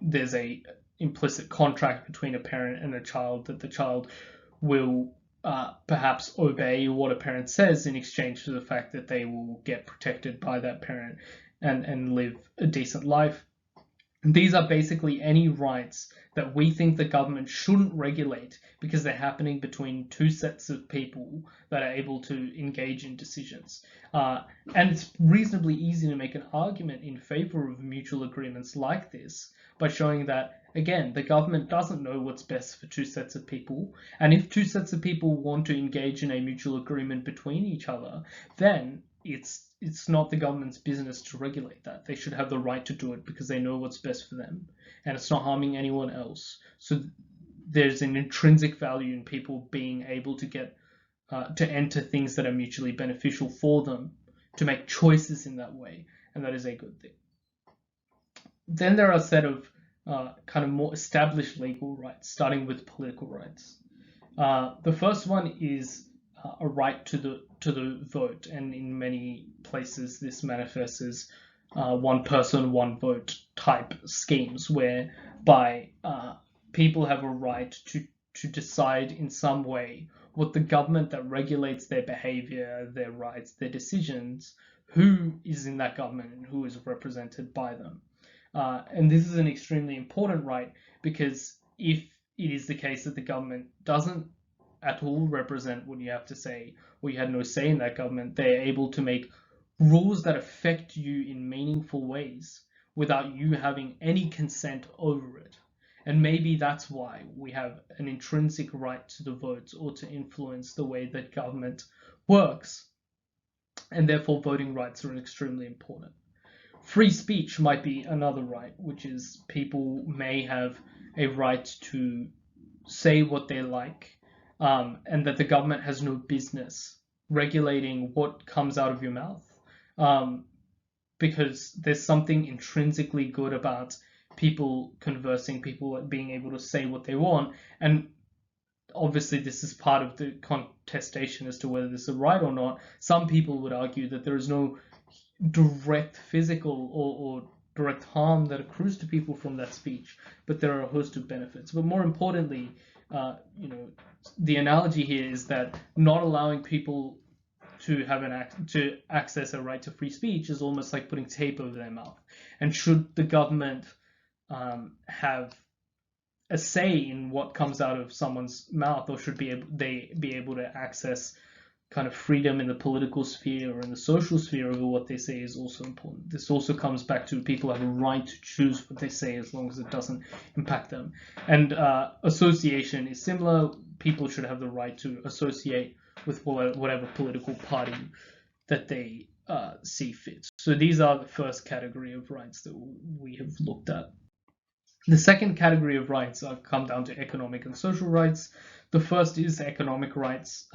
there's a implicit contract between a parent and a child, that the child will perhaps obey what a parent says in exchange for the fact that they will get protected by that parent and live a decent life. These are basically any rights that we think the government shouldn't regulate because they're happening between two sets of people that are able to engage in decisions. And it's reasonably easy to make an argument in favor of mutual agreements like this by showing that, again, the government doesn't know what's best for two sets of people. And if two sets of people want to engage in a mutual agreement between each other, then it's not the government's business to regulate that. They should have the right to do it because they know what's best for them, and it's not harming anyone else. So there's an intrinsic value in people being able to get to enter things that are mutually beneficial for them, to make choices in that way, and that is a good thing. Then there are a set of kind of more established legal rights, starting with political rights. The first one is a right to the vote, and in many places this manifests as one person, one vote type schemes, whereby people have a right to decide in some way what the government that regulates their behavior, their rights, their decisions, who is in that government and who is represented by them. And this is an extremely important right, because if it is the case that the government doesn't at all represent what you have to say, or you had no say in that government, they're able to make rules that affect you in meaningful ways without you having any consent over it. And maybe that's why we have an intrinsic right to the votes or to influence the way that government works. And therefore voting rights are extremely important. Free speech might be another right, which is people may have a right to say what they like, and that the government has no business regulating what comes out of your mouth, because there's something intrinsically good about people conversing, people being able to say what they want. And obviously this is part of the contestation as to whether this is right or not. Some people would argue that there is no direct physical or direct harm that accrues to people from that speech, but there are a host of benefits. But more importantly, the analogy here is that not allowing people to have to access a right to free speech is almost like putting tape over their mouth. And should the government have a say in what comes out of someone's mouth, or should they be able to access kind of freedom in the political sphere or in the social sphere over what they say, is also important. This also comes back to people have a right to choose what they say as long as it doesn't impact them. And association is similar. People should have the right to associate with whatever political party that they see fit. So these are the first category of rights that we have looked at. The second category of rights come down to economic and social rights. The first is economic rights.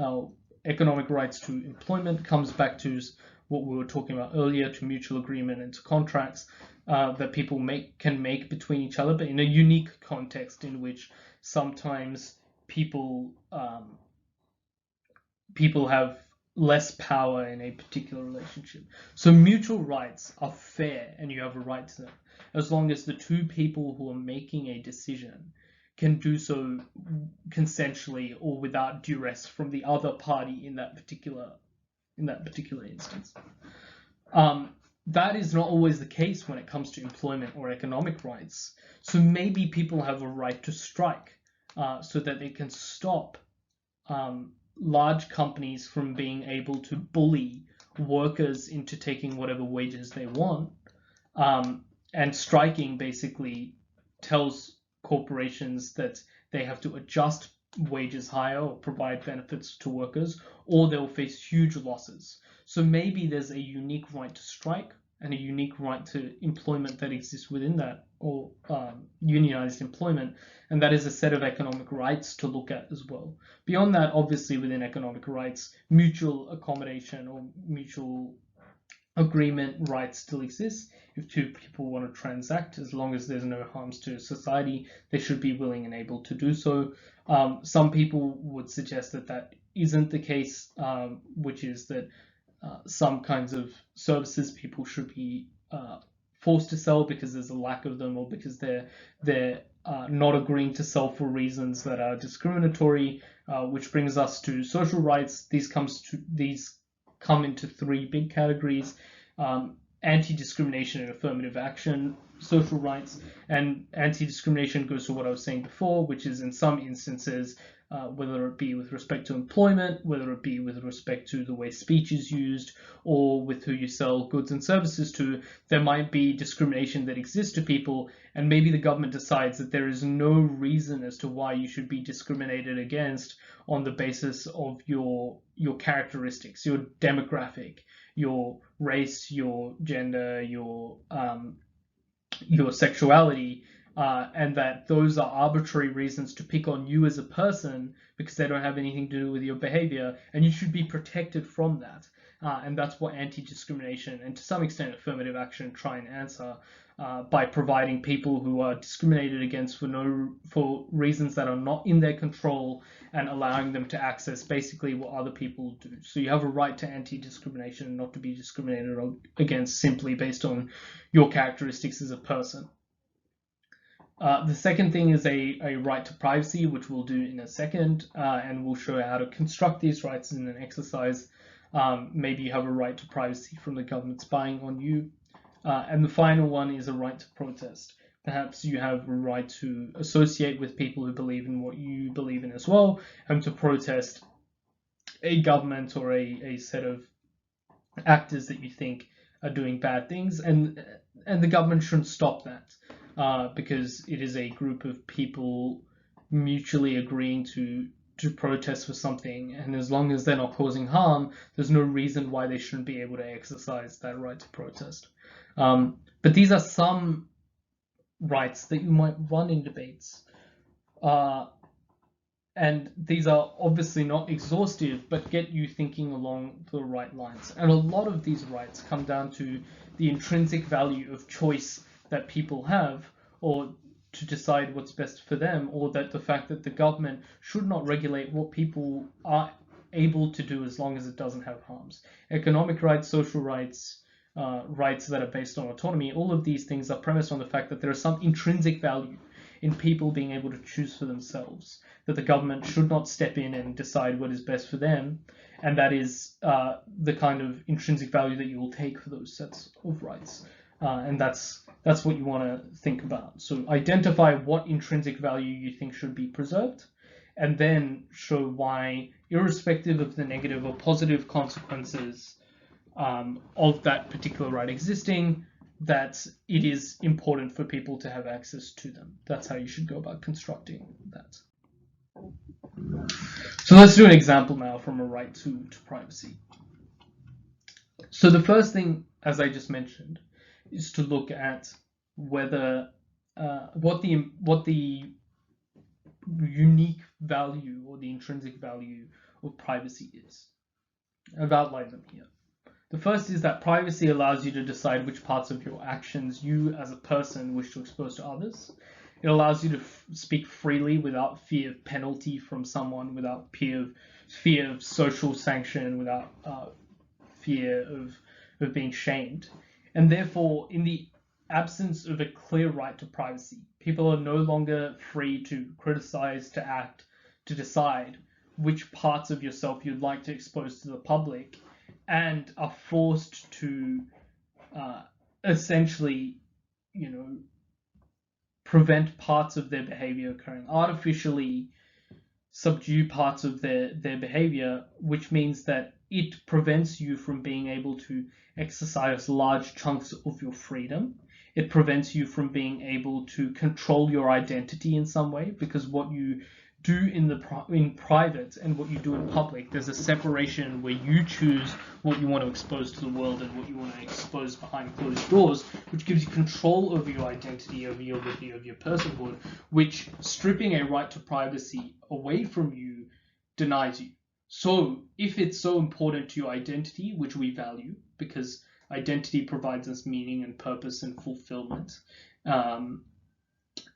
Economic rights to employment comes back to what we were talking about earlier, to mutual agreement and to contracts that people can make between each other, but in a unique context in which sometimes people have less power in a particular relationship. So mutual rights are fair, and you have a right to them, as long as the two people who are making a decision can do so consensually or without duress from the other party in that particular instance. That is not always the case when it comes to employment or economic rights. So maybe people have a right to strike so that they can stop large companies from being able to bully workers into taking whatever wages they want. And striking basically tells corporations that they have to adjust wages higher or provide benefits to workers, or they'll face huge losses. So maybe there's a unique right to strike and a unique right to employment that exists within that, or unionized employment, and that is a set of economic rights to look at as well. Beyond that, obviously within economic rights, mutual accommodation or mutual agreement rights still exist. If two people want to transact, as long as there's no harms to society, they should be willing and able to do so. Some people would suggest that that isn't the case, which is that some kinds of services people should be forced to sell because there's a lack of them, or because they're not agreeing to sell for reasons that are discriminatory, which brings us to social rights. These come into three big categories. anti-discrimination and affirmative action social rights. And anti-discrimination goes to what I was saying before, which is in some instances, whether it be with respect to employment, whether it be with respect to the way speech is used, or with who you sell goods and services to, there might be discrimination that exists to people, and maybe the government decides that there is no reason as to why you should be discriminated against on the basis of your characteristics, your demographic, your race, your gender, your sexuality, and that those are arbitrary reasons to pick on you as a person because they don't have anything to do with your behavior, and you should be protected from that. And that's what anti-discrimination and to some extent affirmative action try and answer, by providing people who are discriminated against for reasons that are not in their control and allowing them to access basically what other people do. So you have a right to anti-discrimination and not to be discriminated against simply based on your characteristics as a person. The second thing is a right to privacy, which we'll do in a second, and we'll show how to construct these rights in an exercise. Maybe you have a right to privacy from the government spying on you. And the final one is a right to protest. Perhaps you have a right to associate with people who believe in what you believe in as well, and to protest a government or a set of actors that you think are doing bad things, and the government shouldn't stop that, because it is a group of people mutually agreeing to protest for something, and as long as they're not causing harm, there's no reason why they shouldn't be able to exercise that right to protest. But these are some rights that you might run in debates. And these are obviously not exhaustive, but get you thinking along the right lines. And a lot of these rights come down to the intrinsic value of choice that people have, or to decide what's best for them, or that the fact that the government should not regulate what people are able to do as long as it doesn't have harms. Economic rights, social rights, rights that are based on autonomy, all of these things are premised on the fact that there is some intrinsic value in people being able to choose for themselves, that the government should not step in and decide what is best for them, and that is the kind of intrinsic value that you will take for those sets of rights. And that's what you want to think about. So identify what intrinsic value you think should be preserved, and then show why, irrespective of the negative or positive consequences of that particular right existing, that it is important for people to have access to them. That's how you should go about constructing that. So let's do an example now from a right to privacy. So the first thing, as I just mentioned, is to look at whether what the unique value or the intrinsic value of privacy is. I've outlined them here. The first is that privacy allows you to decide which parts of your actions you as a person wish to expose to others. It allows you to speak freely without fear of penalty from someone, without fear of social sanction, without fear of being shamed. And therefore, in the absence of a clear right to privacy, people are no longer free to criticize, to act, to decide which parts of yourself you'd like to expose to the public, and are forced to essentially, prevent parts of their behavior occurring, artificially subdue parts of their behavior, which means that it prevents you from being able to exercise large chunks of your freedom. It prevents you from being able to control your identity in some way, because what you do in private and what you do in public, there's a separation where you choose what you want to expose to the world and what you want to expose behind closed doors, which gives you control over your identity, over your liberty, over your personhood, which stripping a right to privacy away from you denies you. So if it's so important to your identity, which we value, because identity provides us meaning and purpose and fulfillment, and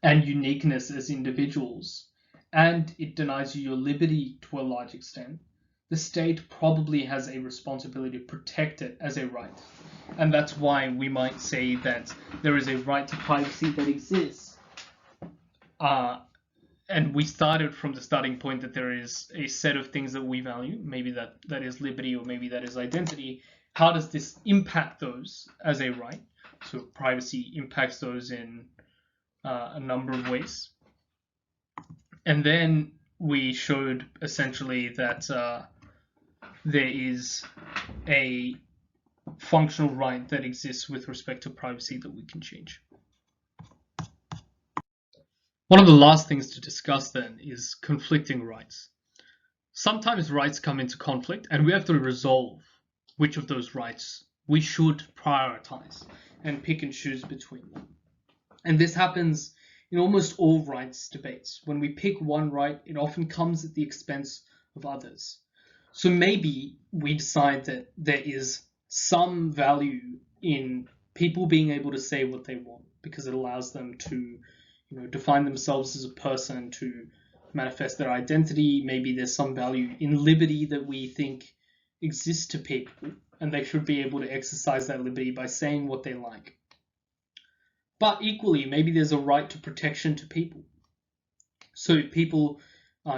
uniqueness as individuals, and it denies you your liberty to a large extent, the state probably has a responsibility to protect it as a right. And that's why we might say that there is a right to privacy that exists. And we started from the starting point that there is a set of things that we value, maybe that is liberty or maybe that is identity, how does this impact those as a right? So privacy impacts those in a number of ways. And then we showed essentially that there is a functional right that exists with respect to privacy that we can change. One of the last things to discuss then is conflicting rights. Sometimes rights come into conflict and we have to resolve which of those rights we should prioritize and pick and choose between them. And this happens in almost all rights debates. When we pick one right, it often comes at the expense of others. So maybe we decide that there is some value in people being able to say what they want because it allows them to, define themselves as a person, to manifest their identity. Maybe there's some value in liberty that we think exists to people, and they should be able to exercise that liberty by saying what they like. But equally, maybe there's a right to protection to people. So people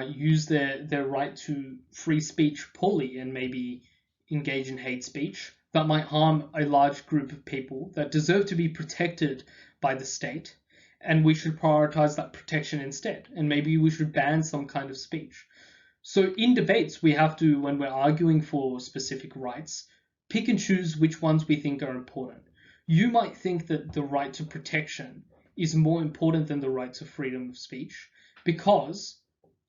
use their right to free speech poorly and maybe engage in hate speech that might harm a large group of people that deserve to be protected by the state, and we should prioritize that protection instead, and maybe we should ban some kind of speech. So in debates, we have to, when we're arguing for specific rights, pick and choose which ones we think are important. You might think that the right to protection is more important than the right to freedom of speech because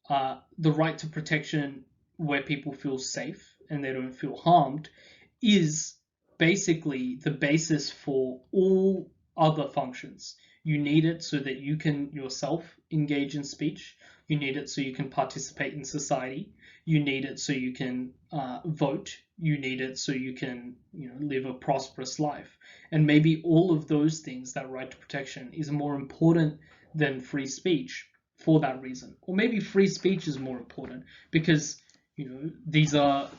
the right to protection where people feel safe and they don't feel harmed is basically the basis for all other functions. You need it so that you can yourself engage in speech. You need it so you can participate in society. You need it so you can vote. You need it so you can live a prosperous life. And maybe all of those things, that right to protection, is more important than free speech for that reason. Or maybe free speech is more important because these are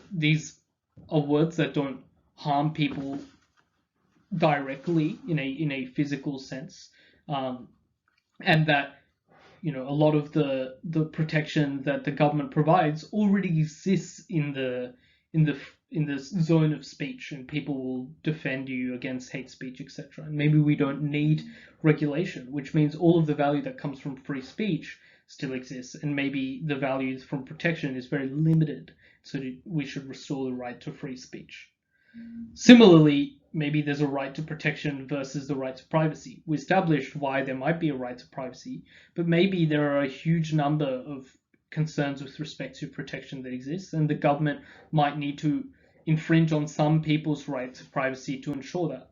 words that don't harm people directly in a physical sense, and that a lot of the protection that the government provides already exists in the zone of speech, and people will defend you against hate speech, etc. And maybe we don't need regulation, which means all of the value that comes from free speech still exists, and maybe the value from protection is very limited, so we should restore the right to free speech. Similarly, maybe there's a right to protection versus the right to privacy. We established why there might be a right to privacy, but maybe there are a huge number of concerns with respect to protection that exists, and the government might need to infringe on some people's right to privacy to ensure that.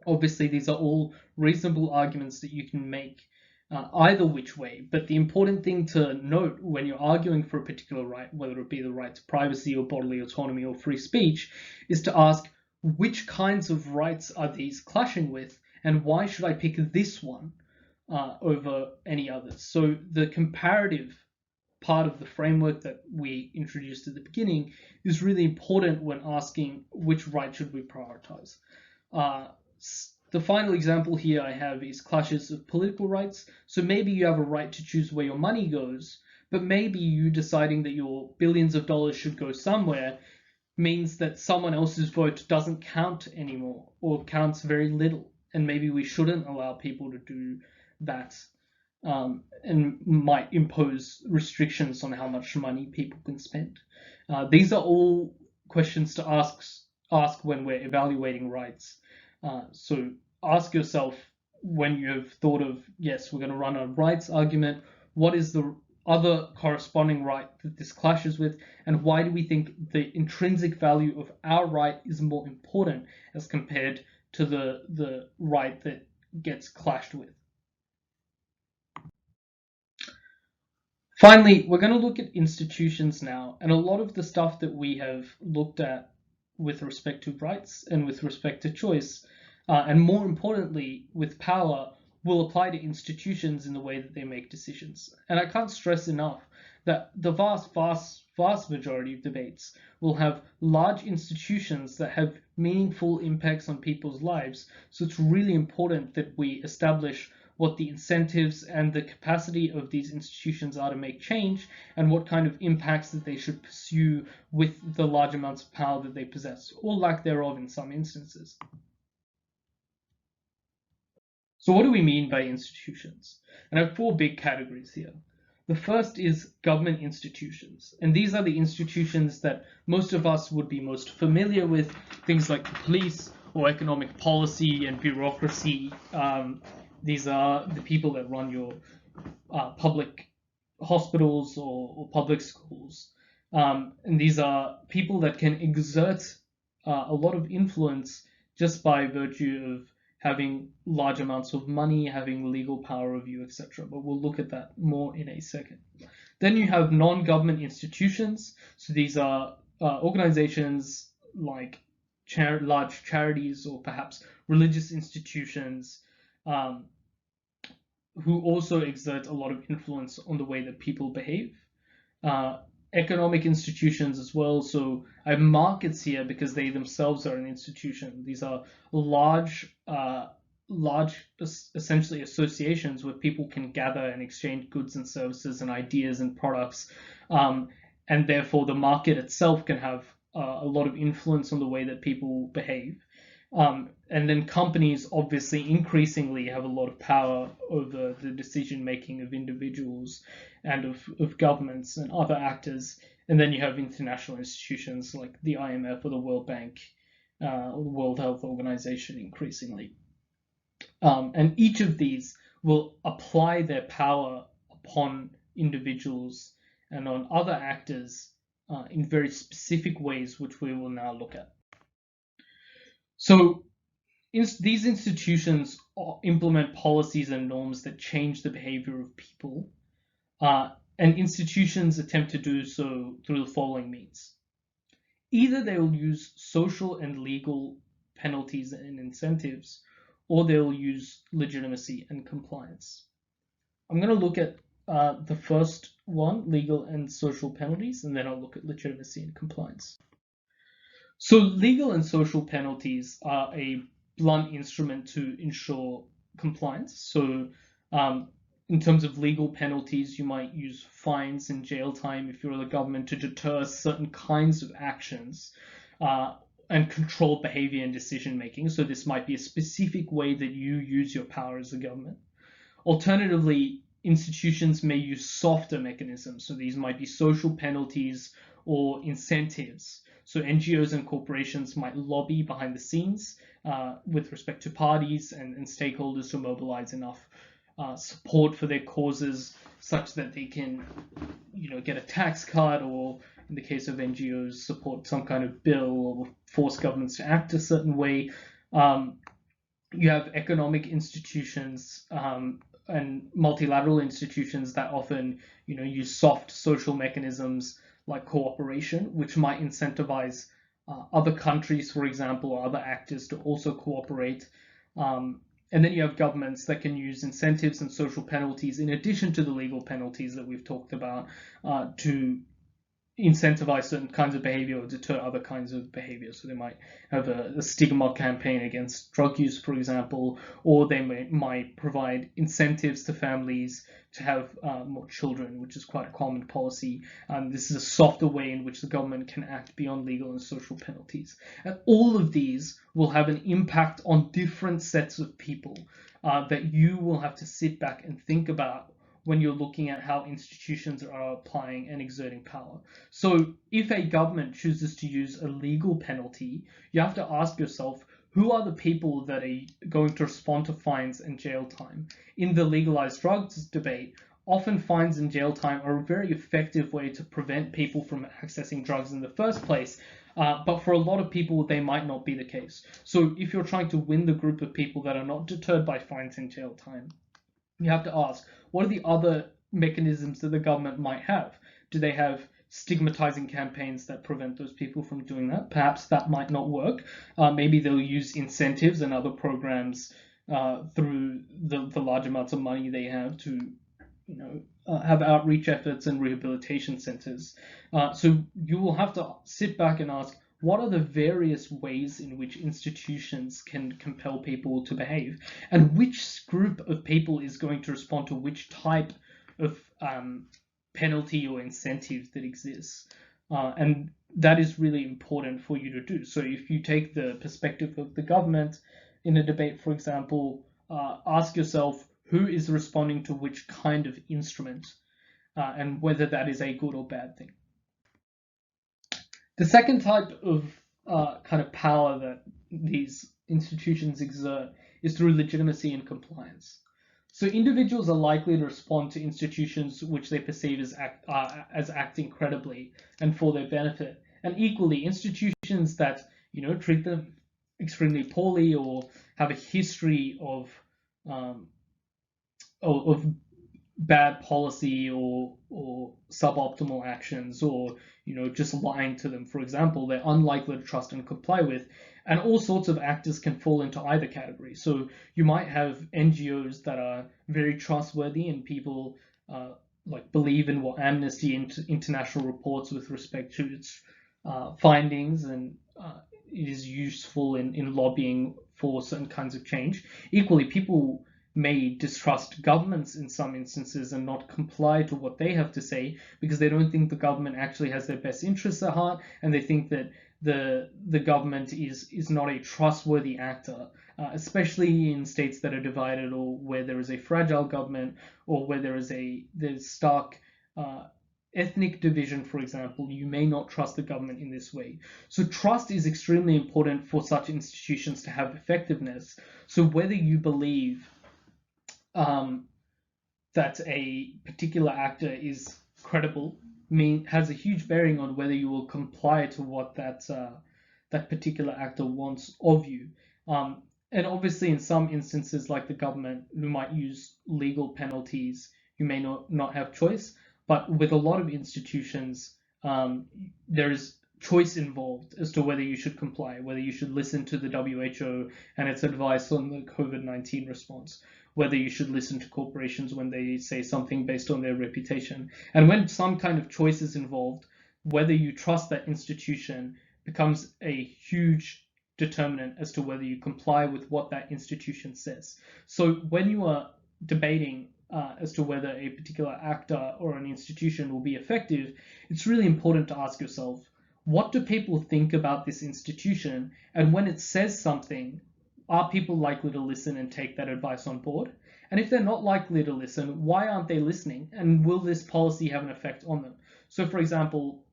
Obviously, these are all reasonable arguments that you can make either which way, but the important thing to note when you're arguing for a particular right, whether it be the right to privacy or bodily autonomy or free speech, is to ask which kinds of rights are these clashing with, and why should I pick this one over any others? So the comparative part of the framework that we introduced at the beginning is really important when asking which right should we prioritize. The final example here I have is clashes of political rights. So maybe you have a right to choose where your money goes, but maybe you deciding that your billions of dollars should go somewhere means that someone else's vote doesn't count anymore, or counts very little. And maybe we shouldn't allow people to do that, and might impose restrictions on how much money people can spend. These are all questions to ask when we're evaluating rights. So ask yourself, when you've thought of, yes, we're going to run a rights argument, what is the other corresponding right that this clashes with, and why do we think the intrinsic value of our right is more important as compared to the right that gets clashed with? Finally, we're going to look at institutions now, and a lot of the stuff that we have looked at with respect to rights and with respect to choice, and more importantly, with power, will apply to institutions in the way that they make decisions. And I can't stress enough that the vast majority of debates will have large institutions that have meaningful impacts on people's lives. So it's really important that we establish what the incentives and the capacity of these institutions are to make change, and what kind of impacts that they should pursue with the large amounts of power that they possess, or lack thereof in some instances. So what do we mean by institutions? And I have four big categories here. The first is government institutions, and these are the institutions that most of us would be most familiar with, things like the police or economic policy and bureaucracy. These are the people that run your public hospitals or public schools. And these are people that can exert a lot of influence just by virtue of having large amounts of money, having legal power review, etc. But we'll look at that more in a second. Then you have non-government institutions. So these are organizations like large charities or perhaps religious institutions who also exert a lot of influence on the way that people behave. Economic institutions as well. So I have markets here because they themselves are an institution. These are large, essentially associations where people can gather and exchange goods and services and ideas and products, and therefore the market itself can have a lot of influence on the way that people behave. And then companies obviously increasingly have a lot of power over the decision making of individuals and of governments and other actors. And then you have international institutions like the IMF or the World Bank or the World Health Organization increasingly. And each of these will apply their power upon individuals and on other actors in very specific ways, which we will now look at. So these institutions implement policies and norms that change the behavior of people, and institutions attempt to do so through the following means. Either they will use social and legal penalties and incentives, or they will use legitimacy and compliance. I'm going to look at the first one, legal and social penalties, and then I'll look at legitimacy and compliance. So legal and social penalties are a blunt instrument to ensure compliance. So in terms of legal penalties, you might use fines and jail time if you're the government to deter certain kinds of actions and control behavior and decision making. So this might be a specific way that you use your power as a government. Alternatively, institutions may use softer mechanisms. So these might be social penalties or incentives. So NGOs and corporations might lobby behind the scenes with respect to parties and stakeholders to mobilize enough support for their causes such that they can, get a tax cut, or in the case of NGOs, support some kind of bill or force governments to act a certain way. You have economic institutions and multilateral institutions that often, use soft social mechanisms like cooperation, which might incentivize other countries, for example, or other actors to also cooperate. And then you have governments that can use incentives and social penalties in addition to the legal penalties that we've talked about to incentivize certain kinds of behavior or deter other kinds of behavior. So they might have a stigma campaign against drug use, for example, or they might provide incentives to families to have more children, which is quite a common policy. This is a softer way in which the government can act beyond legal and social penalties. And all of these will have an impact on different sets of people that you will have to sit back and think about when you're looking at how institutions are applying and exerting power. So if a government chooses to use a legal penalty, you have to ask yourself, who are the people that are going to respond to fines and jail time? In the legalized drugs debate, often fines and jail time are a very effective way to prevent people from accessing drugs in the first place. But for a lot of people, they might not be the case. So if you're trying to win the group of people that are not deterred by fines and jail time, you have to ask, what are the other mechanisms that the government might have? Do they have stigmatizing campaigns that prevent those people from doing that? Perhaps that might not work. Maybe they'll use incentives and other programs through the large amounts of money they have to, have outreach efforts and rehabilitation centers. So you will have to sit back and ask, what are the various ways in which institutions can compel people to behave, and which group of people is going to respond to which type of penalty or incentive that exists. And that is really important for you to do. So if you take the perspective of the government in a debate, for example, ask yourself who is responding to which kind of instrument, and whether that is a good or bad thing. The second type of kind of power that these institutions exert is through legitimacy and compliance. So individuals are likely to respond to institutions which they perceive as acting credibly and for their benefit, and equally institutions that treat them extremely poorly or have a history of bad policy or suboptimal actions, or just lying to them, for example, they're unlikely to trust and comply with. And all sorts of actors can fall into either category. So you might have NGOs that are very trustworthy and people believe in what Amnesty International reports with respect to its findings, and it is useful in lobbying for certain kinds of change. Equally, people may distrust governments in some instances and not comply to what they have to say because they don't think the government actually has their best interests at heart, and they think that the government is not a trustworthy actor, especially in states that are divided, or where there is a fragile government, or where there's stark ethnic division, for example. You may not trust the government in this way. So trust is extremely important for such institutions to have effectiveness. So whether you believe that a particular actor is credible has a huge bearing on whether you will comply to what that particular actor wants of you. And obviously, in some instances, like the government, who might use legal penalties, you may not have choice. But with a lot of institutions, there is choice involved as to whether you should comply, whether you should listen to the WHO and its advice on the COVID-19 response, whether you should listen to corporations when they say something based on their reputation. And when some kind of choice is involved, whether you trust that institution becomes a huge determinant as to whether you comply with what that institution says. So when you are debating as to whether a particular actor or an institution will be effective, it's really important to ask yourself, what do people think about this institution? And when it says something, are people likely to listen and take that advice on board? And if they're not likely to listen, why aren't they listening? And will this policy have an effect on them? So, for example,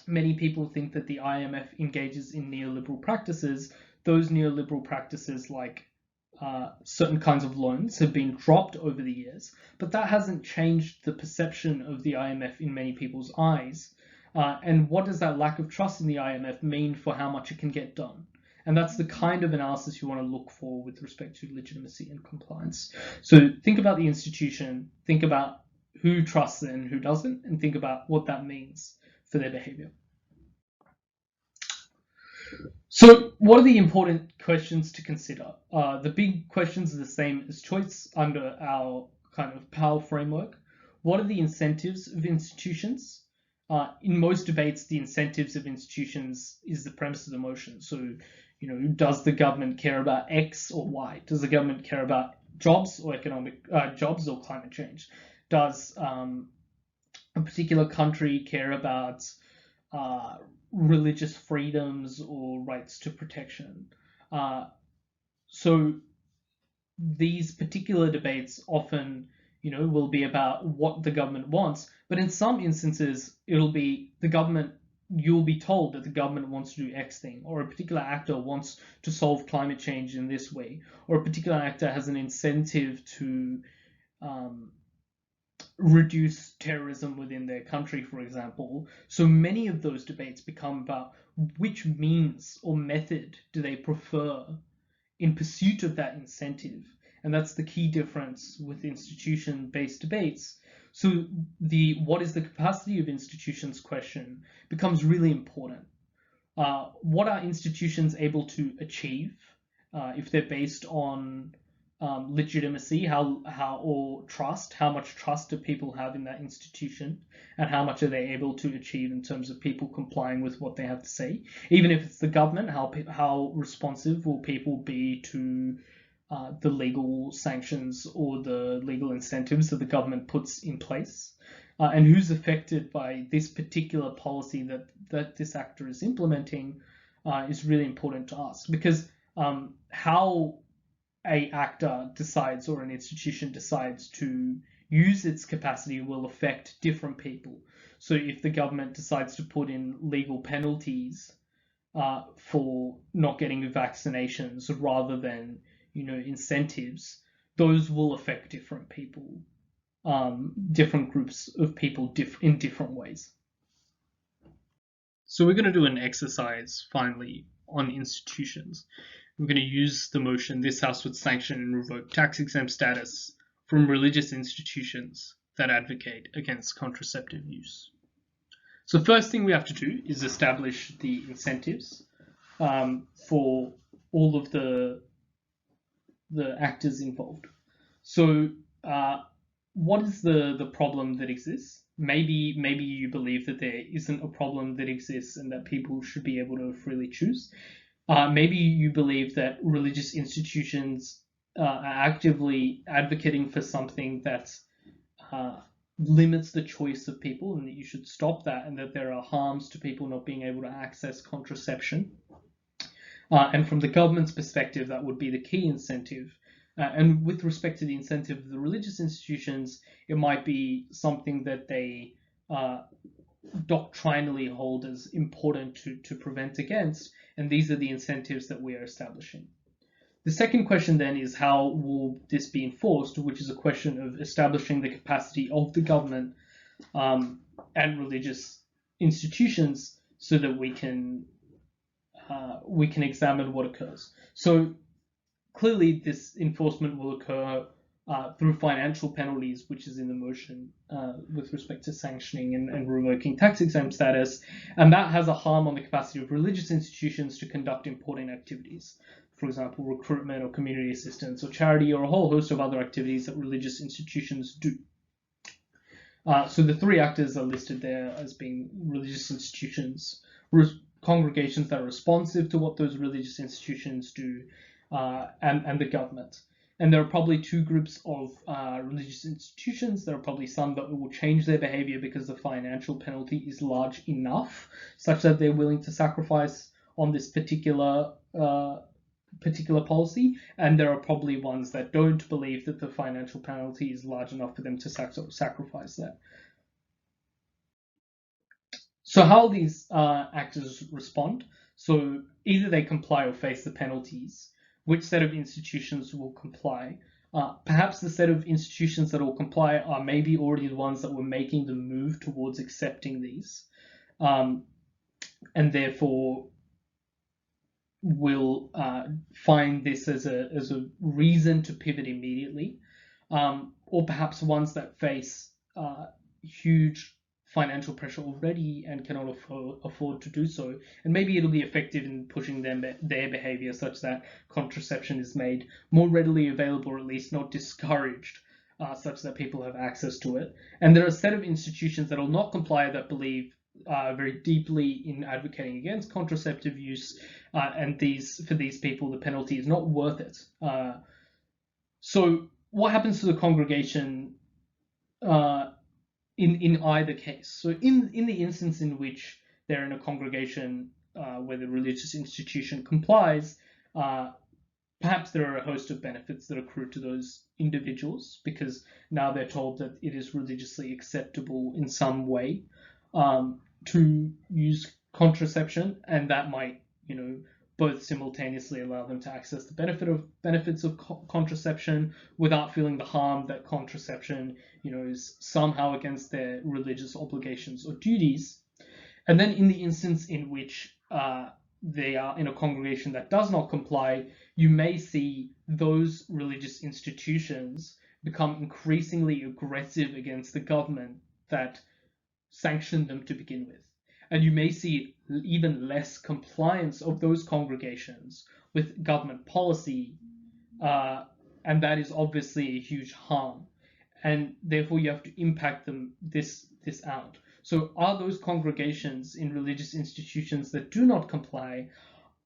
many people think that the IMF engages in neoliberal practices. Those neoliberal practices, like certain kinds of loans, have been dropped over the years, but that hasn't changed the perception of the IMF in many people's eyes. And what does that lack of trust in the IMF mean for how much it can get done? And that's the kind of analysis you want to look for with respect to legitimacy and compliance. So think about the institution, think about who trusts it and who doesn't, and think about what that means for their behavior. So what are the important questions to consider? The big questions are the same as choice under our kind of power framework. What are the incentives of institutions? In most debates, the incentives of institutions is the premise of the motion. So, does the government care about X or Y? Does the government care about jobs or jobs or climate change? Does a particular country care about religious freedoms or rights to protection? So these particular debates often will be about what the government wants, but in some instances it'll be you'll be told that the government wants to do X thing, or a particular actor wants to solve climate change in this way, or a particular actor has an incentive to reduce terrorism within their country, for example. So many of those debates become about which means or method do they prefer in pursuit of that incentive. And that's the key difference with institution-based debates. So what is the capacity of institutions question becomes really important. What are institutions able to achieve if they're based on legitimacy, or trust, how much trust do people have in that institution, and how much are they able to achieve in terms of people complying with what they have to say. Even if it's the government, how responsive will people be to the legal sanctions or the legal incentives that the government puts in place, and who's affected by this particular policy that this actor is implementing is really important to us, because how a actor decides or an institution decides to use its capacity will affect different people. So if the government decides to put in legal penalties for not getting vaccinations rather than incentives, those will affect different people, different groups of people in different ways. So we're going to do an exercise finally on institutions. We're going to use the motion this House would sanction and revoke tax-exempt status from religious institutions that advocate against contraceptive use. So first thing we have to do is establish the incentives for all of the actors involved. So what is the problem that exists? Maybe you believe that there isn't a problem that exists and that people should be able to freely choose. Maybe you believe that religious institutions are actively advocating for something that limits the choice of people, and that you should stop that, and that there are harms to people not being able to access contraception. And from the government's perspective, that would be the key incentive. And with respect to the incentive of the religious institutions, it might be something that they doctrinally hold as important to prevent against, and these are the incentives that we are establishing. The second question then is, how will this be enforced, which is a question of establishing the capacity of the government and religious institutions so that we can examine what occurs. So clearly this enforcement will occur through financial penalties, which is in the motion with respect to sanctioning and revoking tax-exempt status, and that has a harm on the capacity of religious institutions to conduct important activities. For example, recruitment or community assistance or charity, or a whole host of other activities that religious institutions do. So the three actors are listed there as being religious institutions, congregations that are responsive to what those religious institutions do, and the government. And there are probably two groups of religious institutions. There are probably some that will change their behavior because the financial penalty is large enough such that they're willing to sacrifice on this particular policy, and there are probably ones that don't believe that the financial penalty is large enough for them to sacrifice that. So how these actors respond? So either they comply or face the penalties. Which set of institutions will comply? Perhaps the set of institutions that will comply are maybe already the ones that were making the move towards accepting these, and therefore will find this as a reason to pivot immediately, or perhaps ones that face huge financial pressure already and cannot afford to do so, and maybe it'll be effective in pushing their behavior such that contraception is made more readily available, or at least not discouraged, such that people have access to it. And there are a set of institutions that will not comply, that believe very deeply in advocating against contraceptive use, and for these people the penalty is not worth it. So what happens to the congregation in either case? So in the instance in which they're in a congregation where the religious institution complies, perhaps there are a host of benefits that accrue to those individuals, because now they're told that it is religiously acceptable in some way to use contraception, and that might, both simultaneously allow them to access the benefits of contraception without feeling the harm that contraception, is somehow against their religious obligations or duties. And then in the instance in which they are in a congregation that does not comply, you may see those religious institutions become increasingly aggressive against the government that sanctioned them to begin with. And you may see even less compliance of those congregations with government policy and that is obviously a huge harm, and therefore you have to impact this out. So are those congregations in religious institutions that do not comply,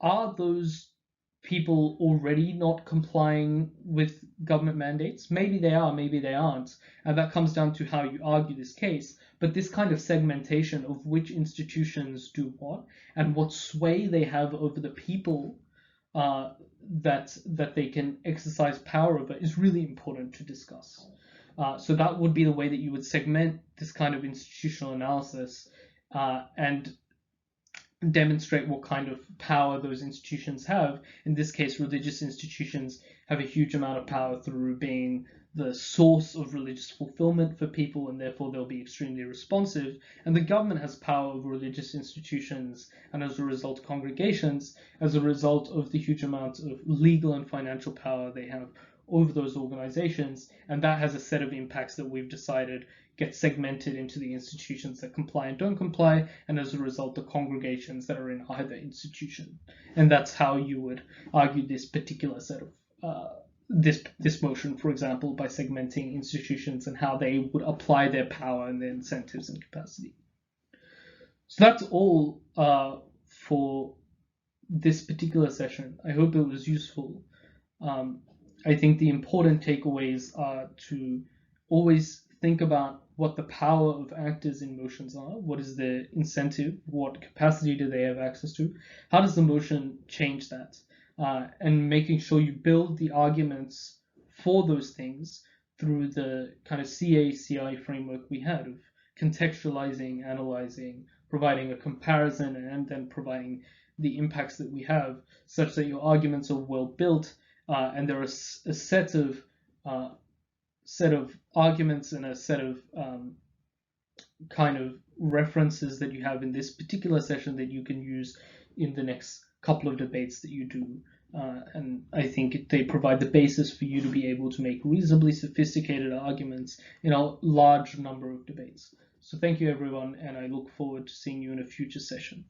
are those people already not complying with government mandates? Maybe they are, maybe they aren't, and that comes down to how you argue this case. But this kind of segmentation of which institutions do what and what sway they have over the people that they can exercise power over is really important to discuss. So that would be the way that you would segment this kind of institutional analysis and demonstrate what kind of power those institutions have. In this case, religious institutions have a huge amount of power through being the source of religious fulfillment for people, and therefore they'll be extremely responsive. And the government has power over religious institutions, and as a result, congregations, as a result of the huge amount of legal and financial power they have over those organizations. And that has a set of impacts that we've decided get segmented into the institutions that comply and don't comply, and as a result, the congregations that are in either institution. And that's how you would argue this particular set of this motion, for example, by segmenting institutions and how they would apply their power and their incentives and capacity. So that's all for this particular session. I hope it was useful. I think the important takeaways are to always think about what the power of actors in motions are, what is their incentive, what capacity do they have access to, how does the motion change that, and making sure you build the arguments for those things through the kind of CACI framework we had of contextualizing, analyzing, providing a comparison, and then providing the impacts that we have, such that your arguments are well built, and there are a set of arguments and a set of kind of references that you have in this particular session that you can use in the next couple of debates that you do. And I think they provide the basis for you to be able to make reasonably sophisticated arguments in a large number of debates. So thank you, everyone, and I look forward to seeing you in a future session.